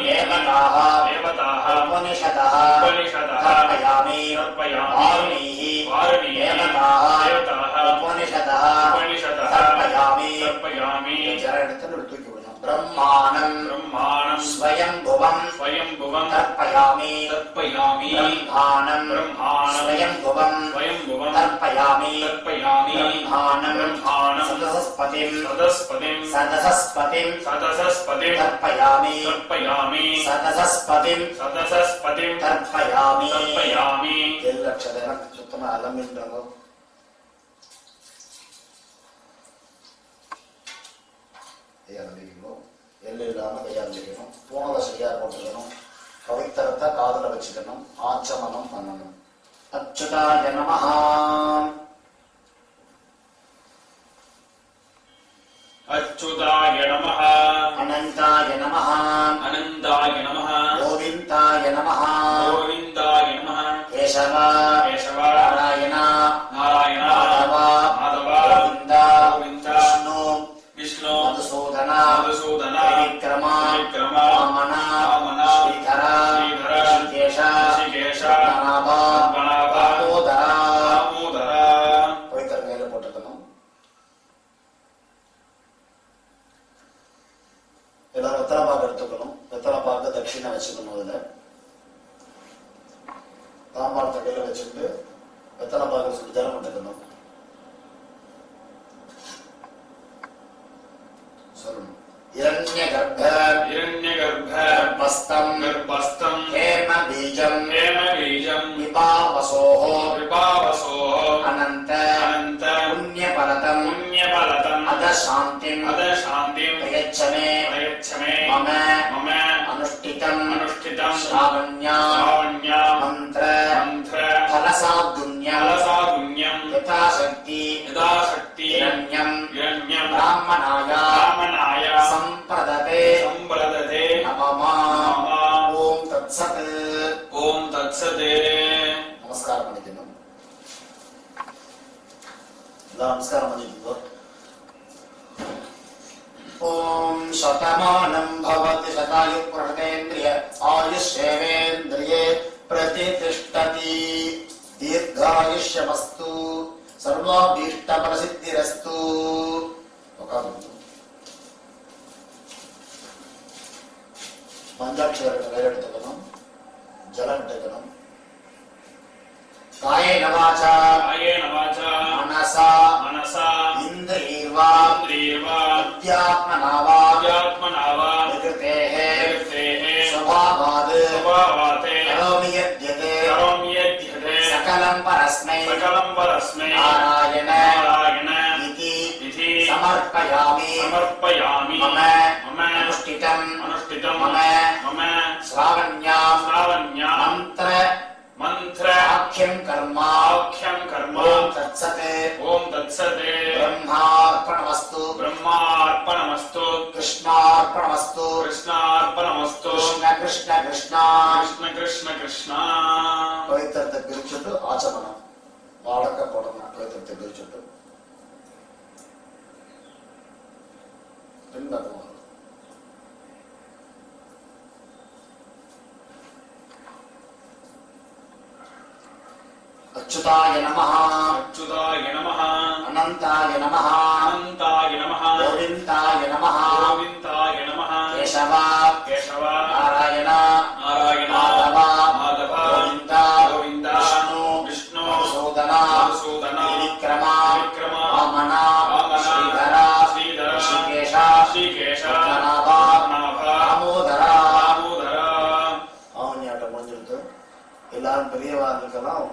[SPEAKER 1] देवताः उपनिषदः तर्पयामि वारुणीः देवताः उपनिषदः तर्पयामि ब्रह्माणं स्वयंभुवं तर्पयामि ब्रह्माणं स्वयंभुवं तर्पयामि ब्रह्माणं सदसस्पतिं तर्पयामि सदसस्पतिं तर्पयामि एल्लक्षदेन सुत्तमा अलमिंडंगो எள்ளு இல்லாம கையாளிக்கணும். பூனலை சரியா போட்டுக்கணும். பவித்திரத்தை காதுல வச்சுக்கணும். ஆச்சமனம் பண்ணணும். அச்சுதாய நமஹ
[SPEAKER 2] अच्युताय नमः
[SPEAKER 1] अनंताय नमः
[SPEAKER 2] अनन्ताय नमः
[SPEAKER 1] गोविन्दाय नमः
[SPEAKER 2] गोविन्दाय नमः
[SPEAKER 1] केशव नारायण
[SPEAKER 2] माधव
[SPEAKER 1] गोविन्द विष्णु मधुसूदन त्रिविक्रम वामन श्रीधर ऋषिकेश नाभ दामोदर पवित्र மேல போட்டுக்கணும். எல்லாரும் வெத்தலை பாக்கு எடுத்துக்கணும். வெத்தலை பாக்கு தட்சிணை வச்சுக்கணும். அதுல தாம்பாள் தட்டையில வச்சுட்டு வெத்தலை பாக்கு சொல்லி ஜலம் விட்டுக்கணும். சொல்லணும். இரண்யகர்ப்ப கர்ப்பஸ்தம் ஹேம பீஜம் விபாவசோஹ அனந்த புண்ணியபலதம் அதசாந்திம் பிரயச்சமே மம அனுஷ்டிதம் ஸ்ராவண்யா மந்திர ஃபலசாதுன்யம் யதாசக்தி இரண்யம் பிராமணாய சம்பிரததே நமமா ஓம் தத்சத். நமஸ்காரம் பண்ணிக்கணும். எல்லாம் நமஸ்காரம் பண்ணிக்கோ. ஓம் சதமானம் பவதி சதாயு பிரதேந்திரிய ஆயுஷ்யேவேந்திரியே பிரதிதிஷ்டதி தீர்காயுஷ்யமஸ்து சர்வாபீஷ்ட பிரசித்திரஸ்து. பஞ்சாட்சரத்தை கையில் எடுத்துக்கணும். ஜலம் எடுத்துக்கணும். காயேன வாசா மனசா இந்திரியர்வா அத்யாத்மனா
[SPEAKER 2] आत्मनावा
[SPEAKER 1] विकृतेः
[SPEAKER 2] विकृतेः
[SPEAKER 1] स्वभावात्
[SPEAKER 2] स्वभावात्
[SPEAKER 1] करोमि यद्यते सकलं परस्मै नारायण इति समर्पयामि मम अनुष्ठितं मम श्रावण्यां मंत्र आख्यं कर्म ओम तत्सत् ब्रह्मार्पणमस्तु कृष्णार्पणमस्तु कृष्ण कृष्ण कृष्ण पवित्रத்தை பிரிச்சுட்டு ஆச்சமனம் வாழக்க போடணும் பவித்திரத்தை பிரிச்சுட்டு பின்பற்றுவோம் अच्युताय नमः अनंताय नमः गोविंदाय नमः केशव नारायण माधव गोविंद विष्णु मधुसूदन विक्रम वामन श्रीधर ऋषिकेश पद्मनाभ दामोदर அவனியாட்டம் முடிஞ்சிருக்கு. எல்லாரும் பெரியவா இருக்கலாம்.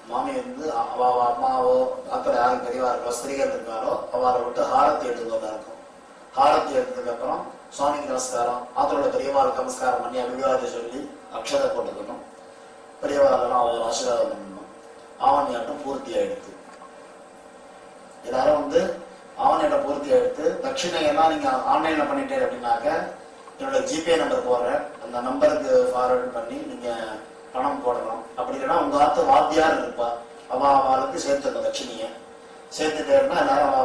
[SPEAKER 1] மாமி வந்து அம்மாவோ அப்புறம் யாரும் பெரியவா இருக்கோ ஸ்திரீகள் இருக்காரோ அவரை விட்டு ஹாரத்தி எடுத்துக்கொண்டா இருக்கும். ஹாரத்தி எடுத்ததுக்கு அப்புறம் சுவாமிக்கு நமஸ்காரம், ஆத்தரோட பெரியவாளுக்கு நமஸ்காரம் பண்ணி அபிவாதத்தை சொல்லி அக்ஷதை போட்டுக்கணும். பெரியவாளெல்லாம் அவரை ஆசீர்வாதம் பண்ணணும். ஆவணியாட்டம் பூர்த்தி ஆயிடுத்து. எல்லாரும் வந்து ஆவணியாட்டம் பூர்த்தி ஆயிடுத்து. தட்சிணையெல்லாம் நீங்க ஆன்லைன்ல பண்ணிட்டே அப்படின்னாக்க என்னோட ஜிபே நம்பர் போடுறேன், அந்த நம்பருக்கு ஃபார்வர்ட் பண்ணி நீங்க பணம் போடணும். அப்படி இல்லைன்னா உங்க ஆத்து வாத்தியார் இருப்பா, அவளுக்கு சேர்த்துக்கணும். தட்சிணியை சேர்த்துட்டேன்னா எல்லாரும்